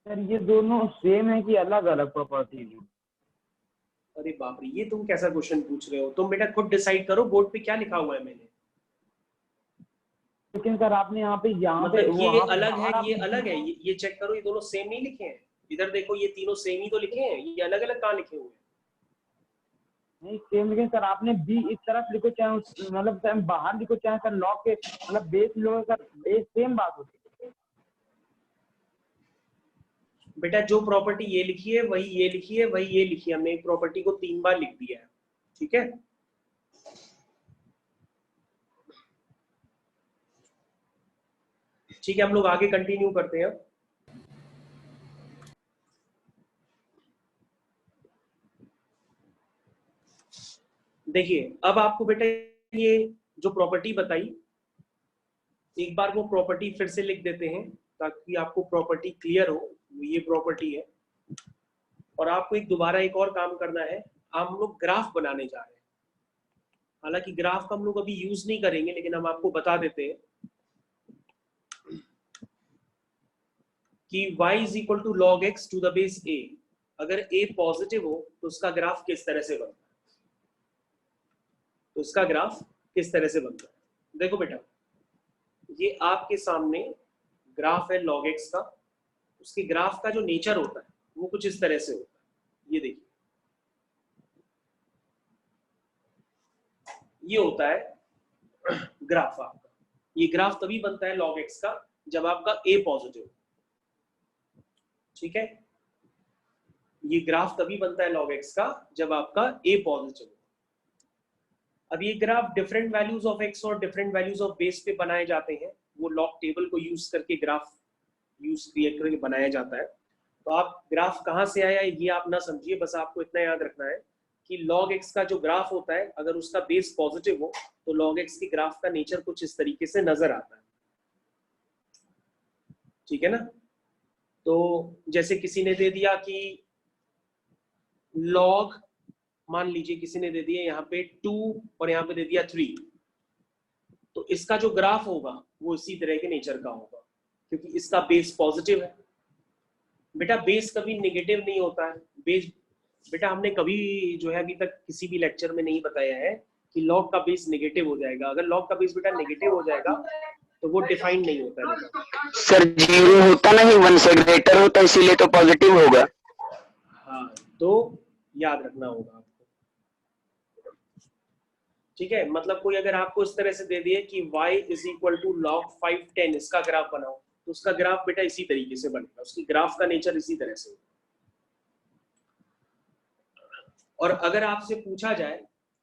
सर ये दोनों सेम है कि अलग अलग प्रॉपर्टीज हैं? अरे बाप रे, ये तुम कैसा क्वेश्चन पूछ रहे हो? तुम बेटा खुद डिसाइड करो, बोर्ड पे क्या लिखा हुआ है मैंने। लेकिन सर आपने यहाँ पे मतलब ये अलग है, ये अलग है, ये चेक करो, ये दोनों सेम नहीं लिखे हैं। इधर देखो, ये तीनों सेम ही तो लिखे हैं, ये अलग अलग कहाँ लिखे हुए हैं? नहीं सेम, लेकिन सर आपने बी इस तरफ लिखो चाहे मतलब सर बाहर लिखो चाहे सर लॉग के मतलब बेस लो सर, ये सेम बात होती है। बेटा जो प्रॉपर्टी ये लिखी है वही ये लिखी है, वही ये लिखी है। हमने एक प्रॉपर्टी को 3 बार लिख दिया है, ठीक है। ठीक है, हम लोग आगे कंटिन्यू करते हैं। देखिए, अब आपको बेटा ये जो प्रॉपर्टी बताई, एक बार वो प्रॉपर्टी फिर से लिख देते हैं ताकि आपको प्रॉपर्टी क्लियर हो। ये प्रॉपर्टी है, और आपको दोबारा एक और काम करना है। हम लोग ग्राफ बनाने जा रहे हैं। हालांकि ग्राफ का हम लोग अभी यूज नहीं करेंगे, लेकिन हम आपको बता देते हैं कि y is equal to log x to the base a। अगर a पॉजिटिव हो तो उसका ग्राफ किस तरह से बनता है? तो इसका ग्राफ किस तरह से बनता है? देखो बेटा, ये आपके सामने ग्राफ है log x का। उसके ग्राफ का जो नेचर होता है वो कुछ इस तरह से होता है। ये देखिए, ये होता है ग्राफ आपका। ये ग्राफ तभी बनता है log x का जब आपका a पॉजिटिव हो, ठीक है। ये ग्राफ तभी बनता है log x का जब आपका a पॉजिटिव हो। अब ये graph different values of x और डिफरेंट वैल्यूज ऑफ बेस पे बनाए जाते हैं। वो लॉग टेबल को यूज करके ग्राफ क्रिएट करके बनाया जाता है। तो आप ग्राफ कहाँ से आया ये आप ना समझिए, बस आपको इतना याद रखना है कि log x का जो ग्राफ होता है, अगर उसका बेस पॉजिटिव हो तो log x के ग्राफ का नेचर कुछ इस तरीके से नजर आता है, ठीक है ना। तो जैसे किसी ने दे दिया कि log, मान लीजिए किसी ने दे दिया यहाँ पे 2 और यहाँ पे दे दिया 3, तो इसका जो ग्राफ होगा वो इसी तरह के नेचर का होगा, क्योंकि इसका बेस पॉजिटिव है। बेटा बेस कभी नेगेटिव नहीं होता है। बेस बेटा हमने कभी जो है अभी तक किसी भी लेक्चर में नहीं बताया है कि लॉग का बेस नेगेटिव हो जाएगा। अगर लॉग का बेस बेटा नेगेटिव हो जाएगा तो वो डिफाइन नहीं होता है बेटा। सर 0 होता नहीं, 1 से ग्रेटर होता, इसीलिए तो पॉजिटिव होगा। हाँ, तो याद रखना होगा आपको, ठीक है। मतलब कोई अगर आपको इस तरह से दे दिए कि y is equal to log 5 10 इसका ग्राफ बनाओ, तो उसका ग्राफ बेटा इसी तरीके से बनेगा, उसकी ग्राफ का नेचर इसी तरह से। और अगर आपसे पूछा जाए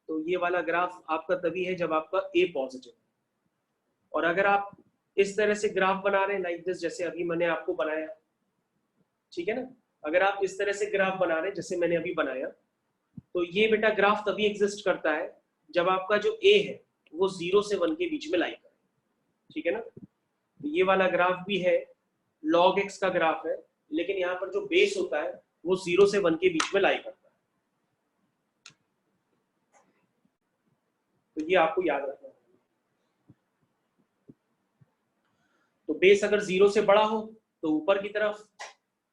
तो ये वाला ग्राफ आपका तभी है जब आपका a पॉजिटिव, और अगर आप इस तरह से ग्राफ बना रहे हैं लाइक दिस, जैसे अभी मैंने आपको बनाया, ठीक है ना, अगर आप इस तरह से ग्राफ बना रहे हैं जैसे मैंने अभी बनाया, तो ये बेटा ग्राफ तभी एग्जिस्ट करता है जब आपका जो a है वो 0 से 1 के बीच में लाई करे, ठीक है ना। तो ये वाला ग्राफ भी है, log x का ग्राफ है, लेकिन यहाँ पर जो बेस होता है वो 0 से 1 के बीच में लाई करता है। तो ये आपको याद रखना है। तो बेस अगर 0 से बड़ा हो तो ऊपर की तरफ,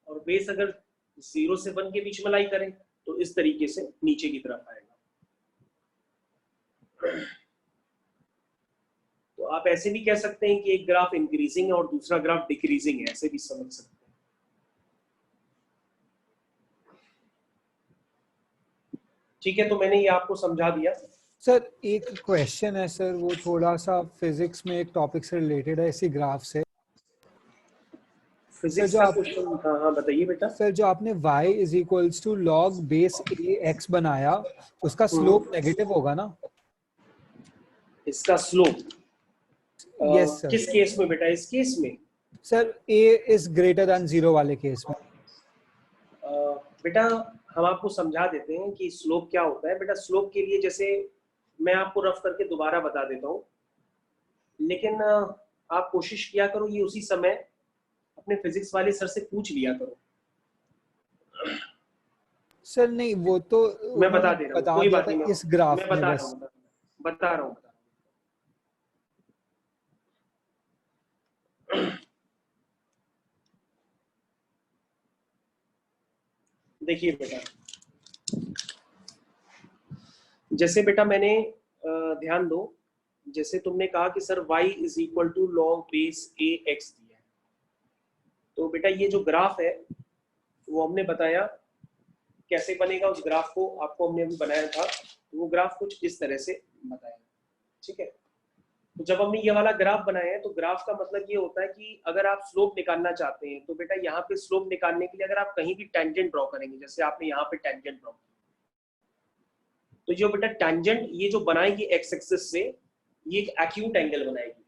और बेस अगर 0 से 1 के बीच में लाई करें तो इस तरीके से नीचे की तरफ आएगा। तो आप ऐसे भी कह सकते हैं कि एक ग्राफ इंक्रीजिंग है और दूसरा ग्राफ डिक्रीजिंग है, ऐसे भी समझ सकते हैं। ठीक है, तो मैंने ये आपको समझा दिया। सर एक क्वेश्चन है सर, वो थोड़ा सा फिजिक्स में एक टॉपिक से रिलेटेड है, इसी ग्राफ से। फिजिक्स जो का आप, क्वेश्चन, हाँ बताइए बेटा। सर जो आपने y is equals to log base a x बनाया, उसका स्लोप नेगेटिव होगा ना? इसका स्लोप यस सर। किस केस में बेटा? इस केस में sir a is greater than 0 वाले केस में। बेटा हम आपको समझा देते हैं कि स्लोप क्या होता है। बेटा स्लोप के लिए जैसे मैं आपको रफ करके दोबारा बता देता हूँ, लेकिन आप कोशिश किया करो ये उसी समय अपने फिजिक्स वाले सर से पूछ लिया करो। सर नहीं, वो तो मैं बता दे रहा हूँ, कोई बात नहीं, इस ग्राफ मैं में बता बस। रहा हूँ, बता रहा हूँ। देखिए बेटा, जैसे बेटा मैंने ध्यान दो, जैसे तुमने कहा कि sir y is equal to log base a x दिया है, तो बेटा ये जो ग्राफ है वो हमने बताया कैसे बनेगा। उस ग्राफ को आपको हमने अभी बनाया था, तो वो ग्राफ कुछ इस तरह से बताया, ठीक है। तो जब हमने ये वाला ग्राफ बनाया है तो ग्राफ का मतलब ये होता है कि अगर आप स्लोप निकालना चाहते हैं तो बेटा यहाँ पे स्लोप निकालने के लिए अगर आप कहीं भी टेंजेंट ड्रॉ करेंगे, जैसे आपने यहाँ पे टेंजेंट ड्रॉ किया, तो जो बेटा टेंजेंट ये जो बनाएगी एक्स एक्सिस से, ये एक एक्यूट एंगल बनाएगी।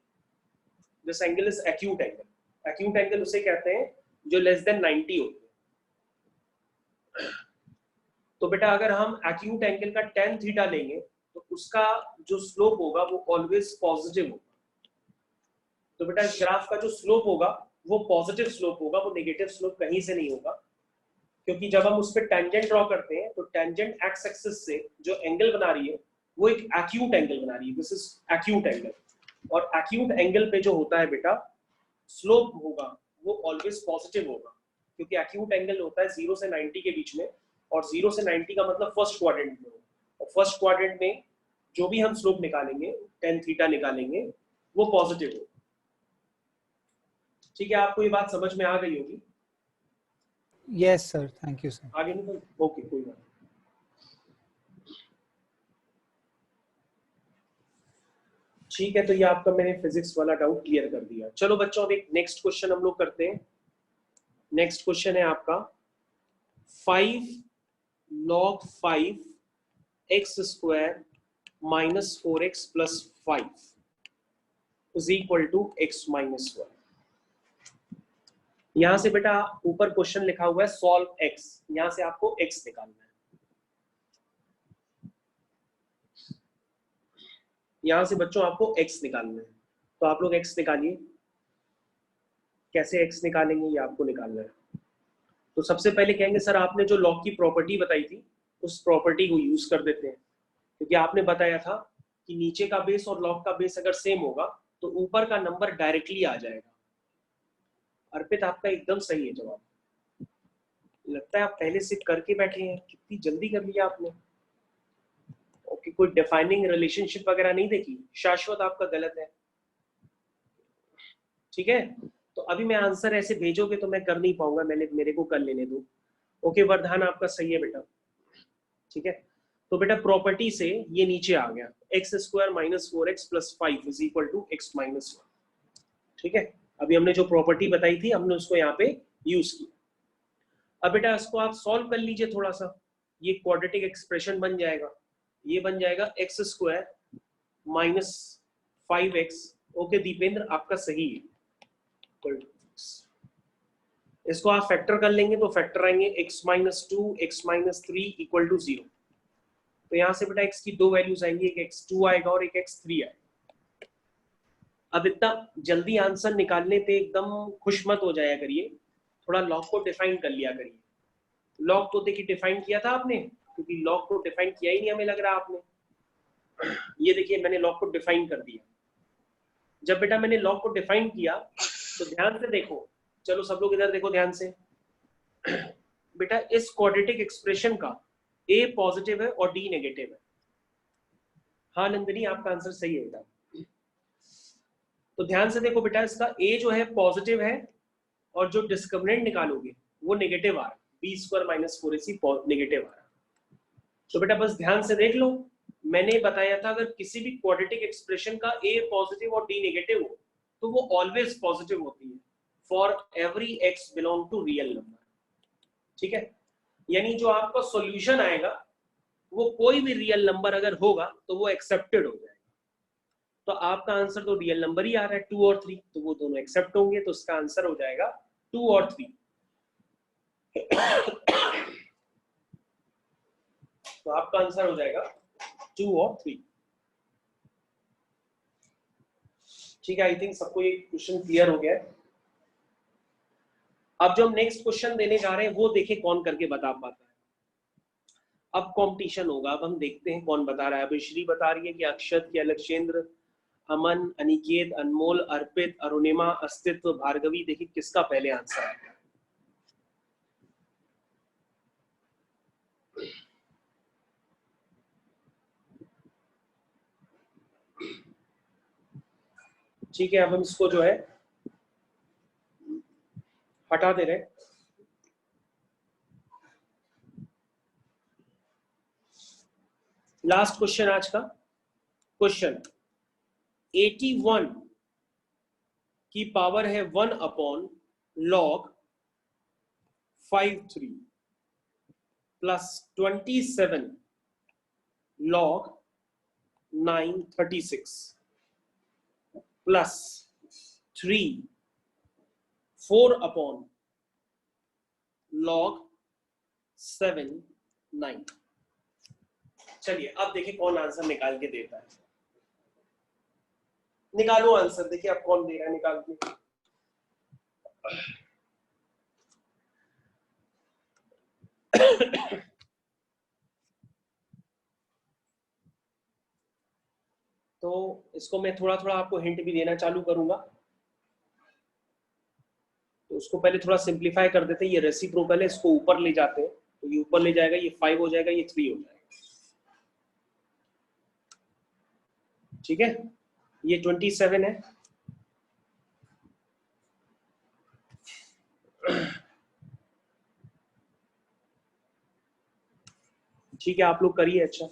This angle is acute angle. Acute angle उसे कहते हैं जो लेस देन 90 होते हैं। तो बेटा अगर हम एक्यूट एंगल का tan थीटा लेंगे तो उसका जो स्लोप होगा वो ऑलवेज पॉजिटिव होगा। तो बेटा इस ग्राफ का जो स्लोप होगा वो पॉजिटिव स्लोप होगा, वो नेगेटिव स्लोप कहीं से नहीं होगा, क्योंकि जब हम उस पर टेंजेंट ड्रॉ करते हैं तो टेंजेंट एक्स एक्सिस से जो एंगल बना रही है वो एक एक्यूट एंगल बना रही है। दिस इज एक्यूट एंगल, और एक्यूट एंगल पे जो होता है बेटा स्लोप होगा वो ऑलवेज पॉजिटिव होगा, क्योंकि एक्यूट एंगल होता है 0 से 90 के बीच में, और 0 से 90 का मतलब फर्स्ट क्वाड्रेंट में होगा, और फर्स्ट क्वाड्रेंट में जो भी हम स्लोप निकालेंगे, tan थीटा निकालेंगे, वो पॉजिटिव होगा। ठीक है, आपको ये बात समझ में आ गई होगी? Yes sir, thank you sir. आगे निकल, ओके कोई बात नहीं। ठीक है, तो ये आपका मैंने फिजिक्स वाला डाउट क्लियर कर दिया। चलो बच्चों, अब एक नेक्स्ट क्वेश्चन हम लोग करते हैं। नेक्स्ट क्वेश्चन है आपका 5 log 5 x square minus 4x plus 5 is equal to x minus 1। यहां से बेटा ऊपर क्वेश्चन लिखा हुआ है सॉल्व x, यहां से आपको x निकालना है। यहां से बच्चों आपको x निकालना है, तो आप लोग x निकालिए। कैसे x निकालेंगे ये आपको निकालना है। तो सबसे पहले कहेंगे सर आपने जो लॉग की प्रॉपर्टी बताई थी उस प्रॉपर्टी को यूज कर देते हैं, क्योंकि आपने बताया था कि नीचे का बेस और लॉग का बेस अगर सेम होगा तो ऊपर का नंबर डायरेक्टली आ जाएगा। अर्पित आपका एकदम सही है जवाब, लगता है आप पहले से करके बैठे हैं, कितनी जल्दी कर लिया आपने। ओके कि कोई डिफाइनिंग रिलेशनशिप वगैरह नहीं देखी, शाश्वत आपका गलत है। ठीक है, तो अभी मैं आंसर ऐसे भेजोगे तो मैं कर नहीं पाऊंगा, मेरे को कर लेने दो। ओके वर्धान आपका सही है बेटा। ठीक है, तो बेटा प्रॉपर्टी से ये नीचे आ गया, x square minus 4x plus 5 is equal to x minus 1। ठीक है, अभी हमने जो प्रॉपर्टी बताई थी हमने उसको यहाँ पे यूज किया। अब बेटा इसको आप सॉल्व कर लीजिए थोड़ा सा, ये क्वाड्रेटिक एक्सप्रेशन बन जाएगा, ये बन जाएगा x square minus 5x। Okay Dipendra आपका सही है। इसको आप फैक्टर कर लेंगे तो फैक्टर आएंगे x minus 2 x minus 3 equal to 0। तो यहाँ से बेटा x की दो वैल्यूज आएंगी, एक x2 आएगा और एक x3 आएगा। अब इतना जल्दी आंसर निकालने पे एकदम खुश मत हो जाया करिए, थोड़ा लॉग को डिफाइन कर लिया करिए। लॉग तो देखिए डिफाइन किया था आपने, क्योंकि लॉग को डिफाइन किया ही नहीं हमें लग रहा आपने। ये देखिए मैंने लॉग को डिफाइन कर दिया। जब बेटा मैंने लॉग को डिफाइन किया तो ध्यान से देखो, चलो सब लोग इधर देखो ध्यान से। बेटा इस क्वाड्रेटिक एक्सप्रेशन का a पॉजिटिव है और d नेगेटिव है। हाँ नंदिनी आपका आंसर सही है बेटा। तो ध्यान से देखो बेटा, इसका a जो है पॉजिटिव है और जो डिस्क्रिमिनेंट निकालोगे वो नेगेटिव आ रहा है, b square minus 4ac negative आ रहा है। तो बेटा बस ध्यान से देख लो, मैंने बताया था अगर किसी भी क्वाड्रेटिक एक्सप्रेशन का a पॉजिटिव और d नेगेटिव हो तो वो ऑलवेज पॉजिटिव होती है for every x belong to real number. ठीक है, यानी जो आपका सॉल्यूशन आएगा वो कोई भी रियल नंबर अगर होगा तो वो एक्सेप्टेड हो जाएगा। तो आपका आंसर तो रियल नंबर ही आ रहा है 2 और 3, तो वो दोनों एक्सेप्ट होंगे, तो इसका आंसर हो जाएगा 2 और 3। तो आपका आंसर हो जाएगा 2 और 3। ठीक है, आई थिंक सबको ये क्वेश्चन क्लियर हो गया है। अब जो हम नेक्स्ट क्वेश्चन देने जा रहे हैं वो देखें कौन करके बता पाता है। अब कंपटीशन होगा, अब हम देखते हैं कौन बता रहा है। अभी श्री बता रही है कि अक्षत, कि अलक्षेंद्र, अमन, अनिकेत, अनमोल, अर्पित, अरुणिमा, अस्तित्व, भार्गवी। देखिए किसका पहले आंसर है। ठीक है, अब हम इसको जो है हटा दे रहे। लास्ट क्वेश्चन आज का क्वेश्चन, 81 की पावर है 1 upon log 53 plus 27 log 936 plus 4 upon log 7 9। चलिए अब देखिए कौन आंसर निकाल के देता है। निकालो आंसर, देखिए अब कौन दे रहा है निकाल के। तो इसको मैं थोड़ा थोड़ा आपको हिंट भी देना चालू करूंगा। तो उसको पहले थोड़ा सिंप्लीफाई कर देते हैं। ये रेसिप्रोकल है, इसको ऊपर ले जाते हैं तो ये ऊपर ले जाएगा, ये 5 हो जाएगा, ये 3 हो जाएगा। ठीक है, ये 27 है। ठीक है, आप लोग करिए। अच्छा,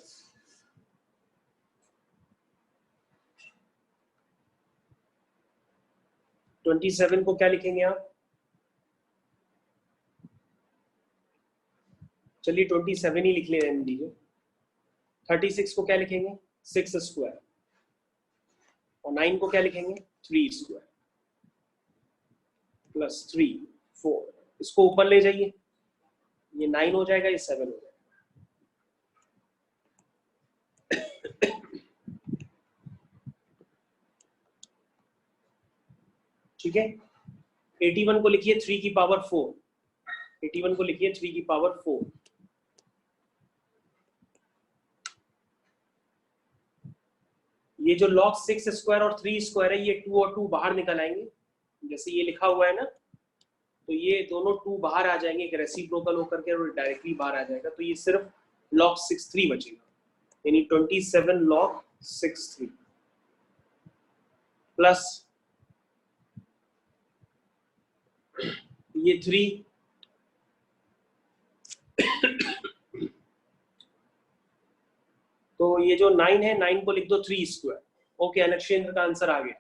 ट्वेंटी 27 को क्या लिखेंगे आप? चलिए 27 ही लिख लेने दीजिए। 36 को क्या लिखेंगे? 6 स्क्वायर। और 9 को क्या लिखेंगे? 3 स्क्वायर प्लस 3 4। इसको ऊपर ले जाइए, ये 9 हो जाएगा, ये 7 हो जाएगा। ठीक है, 81 को लिखिए 3 की पावर 4। 81 को लिखिए 3 की पावर 4। ये जो log 6 स्क्वायर और 3 स्क्वायर है, ये 2 और 2 बाहर निकल आएंगे। जैसे ये लिखा हुआ है ना, तो ये दोनों 2 बाहर आ जाएंगे, एक रेसिप्रोकल होकर के और डायरेक्टली बाहर आ जाएगा। तो ये सिर्फ log 6 3 बचेगा। यानी 27 log 63 प्लस ये 3 तो ये जो 9 है 9 को लिख दो 3 स्क्वायर। ओके अनक्षेंद्र का आंसर आ गया।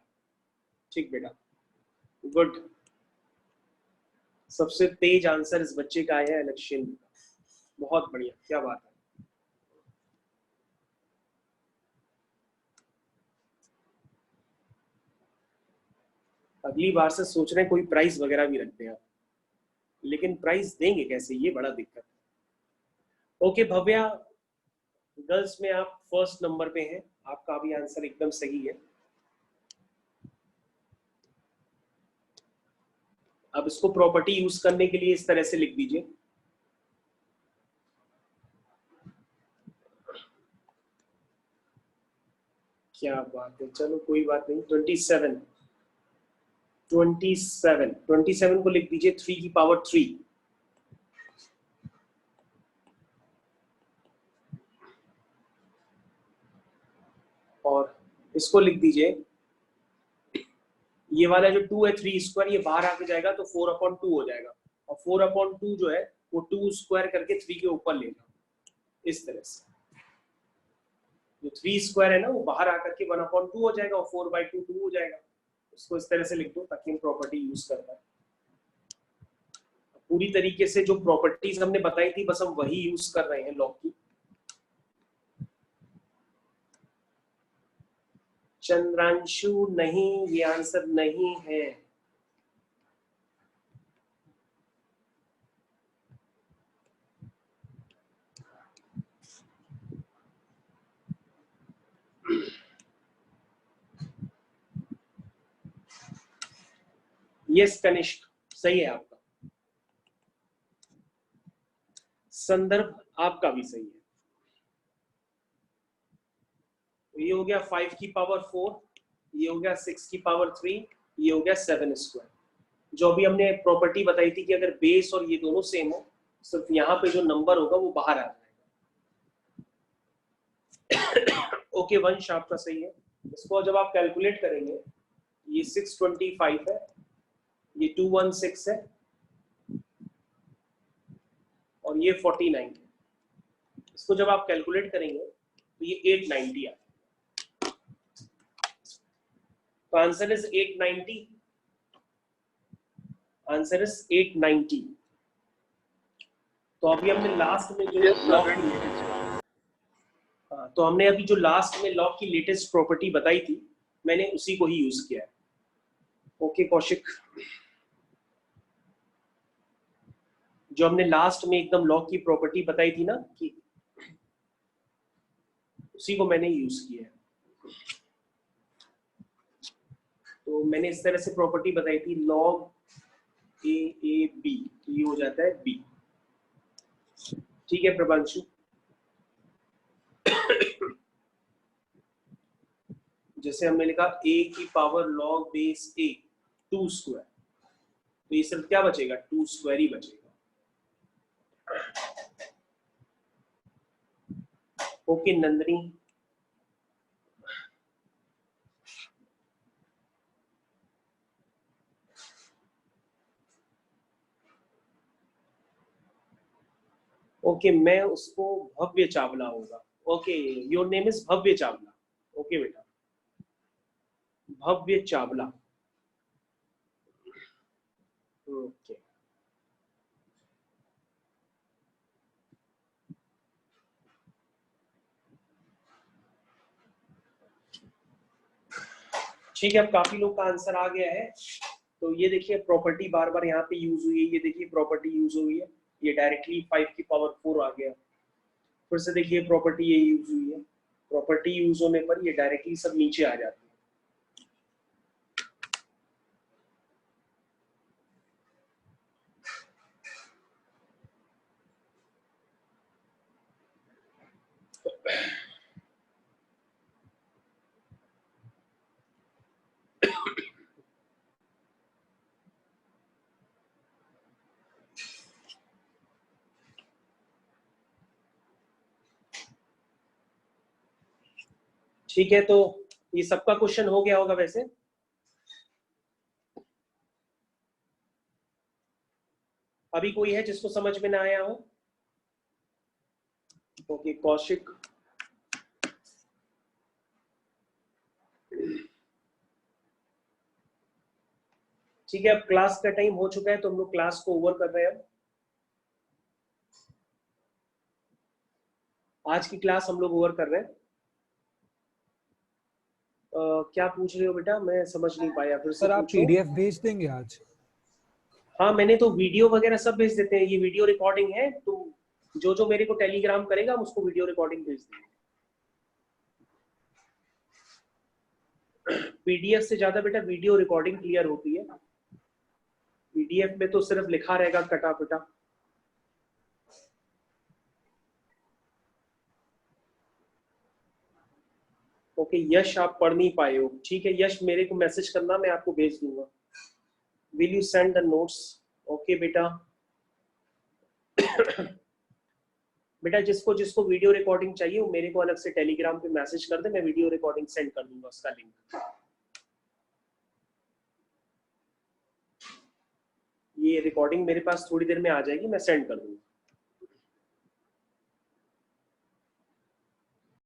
ठीक बेटा, गुड। सबसे तेज आंसर इस बच्चे का आया है अनक्षेंद्र का। बहुत बढ़िया, क्या बात है। अगली बार से सोच रहे हैं कोई प्राइस वगैरह भी रखते हैं आप, लेकिन प्राइस देंगे कैसे, ये बड़ा दिक्कत है। ओके भव्या, गर्ल्स में आप फर्स्ट नंबर पे हैं, आपका भी आंसर एकदम सही है। अब इसको प्रॉपर्टी यूज करने के लिए इस तरह से लिख दीजिए। क्या बात है, चलो कोई बात नहीं। 27 को लिख दीजिए 3 की पावर 3। और इसको लिख दीजिए, ये वाला जो 2 है 3 स्क्वायर, ये बाहर आके जाएगा तो 4/2 हो जाएगा, और 4/2 जो है वो 2 स्क्वायर करके 3 के ऊपर लेगा, इस तरह से। जो 3 स्क्वायर है ना वो बाहर आकर के 1/2 हो जाएगा और 4/2 2 हो जाएगा। इसको इस तरह से लिख दो ताकि हम प्रॉपर्टी यूज कर पाए। पूरी तरीके से जो प्रॉपर्टीज हमने बताई थी बस हम वही यूज कर रहे हैं लॉग की। चंद्रांशु नहीं, ये आंसर नहीं है। यस कनिष्क, सही है आपका। संदर्भ आपका भी सही है। तो ये हो गया 5 की पावर 4, ये हो गया 6 की पावर 3, ये हो गया 7 स्क्वायर। जो अभी हमने प्रॉपर्टी बताई थी कि अगर बेस और ये दोनों सेम हो, सिर्फ यहाँ पे जो नंबर होगा वो बाहर आ जाएगा। ओके वंश आपका सही है। इसको जब आप कैलकुलेट करेंगे, ये 625 है, ये 216 है, और ये 49 है। इसको जब आप कैलकुलेट करेंगे तो ये 890 है। तो आंसर इज 890। Answer is 890। तो अभी हमने लास्ट में जो तो हमने अभी जो लास्ट में लॉग की लेटेस्ट प्रॉपर्टी बताई थी, मैंने उसी को ही यूज किया है। ओके कौशिक, जो हमने लास्ट में एकदम लॉग की प्रॉपर्टी बताई थी ना, कि उसी को मैंने यूज किया है। तो मैंने इस तरह से प्रॉपर्टी बताई थी, लॉग ए बी, तो ये हो जाता है बी। ठीक है प्रभांशु। जैसे हमने लिखा a की power log base a 2 square, तो ये सिर्फ क्या बचेगा, 2 स्क्वायर ही बचेगा। ओके नंदनी, ओके मैं उसको भव्य चावला होगा। Okay your name is Bhavya Chawla. Okay बेटा, भव्य चावला। ओके ठीक है, अब काफी लोग का आंसर आ गया है। तो ये देखिए प्रॉपर्टी बार बार यहाँ पे यूज हुई है, ये देखिए प्रॉपर्टी यूज हुई है, ये डायरेक्टली 5 की पावर 4 आ गया। फिर से देखिए प्रॉपर्टी ये यूज हुई है, प्रॉपर्टी यूज होने पर ये डायरेक्टली सब नीचे आ जाती है। ठीक है, तो ये सबका क्वेश्चन हो गया होगा वैसे। अभी कोई है जिसको समझ में ना आया हो? ओके, कौशिक। ठीक है, अब क्लास का टाइम हो चुका है तो हम लोग क्लास को ओवर कर रहे हैं। आज की क्लास हम लोग ओवर कर रहे हैं। क्या पूछ रहे हो बेटा, मैं समझ नहीं पाया, फिर से सर आप पूछो। पीडीएफ भेज देंगे आज? हाँ, मैंने तो वीडियो वगैरह सब भेज देते हैं, ये वीडियो रिकॉर्डिंग है, तो जो जो मेरे को टेलीग्राम करेगा हम उसको वीडियो रिकॉर्डिंग भेज देंगे। पीडीएफ से ज्यादा बेटा वीडियो रिकॉर्डिंग क्लियर होती है, पीडीएफ में तो सिर्फ लिखा रहेगा कटा पिटा। ओके यश, आप पढ़ नहीं पाए हो, ठीक है यश, मेरे को मैसेज करना, मैं आपको भेज दूंगा। Will you send the notes? Okay बेटा। बेटा जिसको जिसको वीडियो रिकॉर्डिंग चाहिए वो मेरे को अलग से टेलीग्राम पे मैसेज कर दे, मैं वीडियो रिकॉर्डिंग सेंड कर दूंगा, उसका लिंक। ये रिकॉर्डिंग मेरे पास थोड़ी देर में आ जाएगी, मैं सेंड कर दूंगा।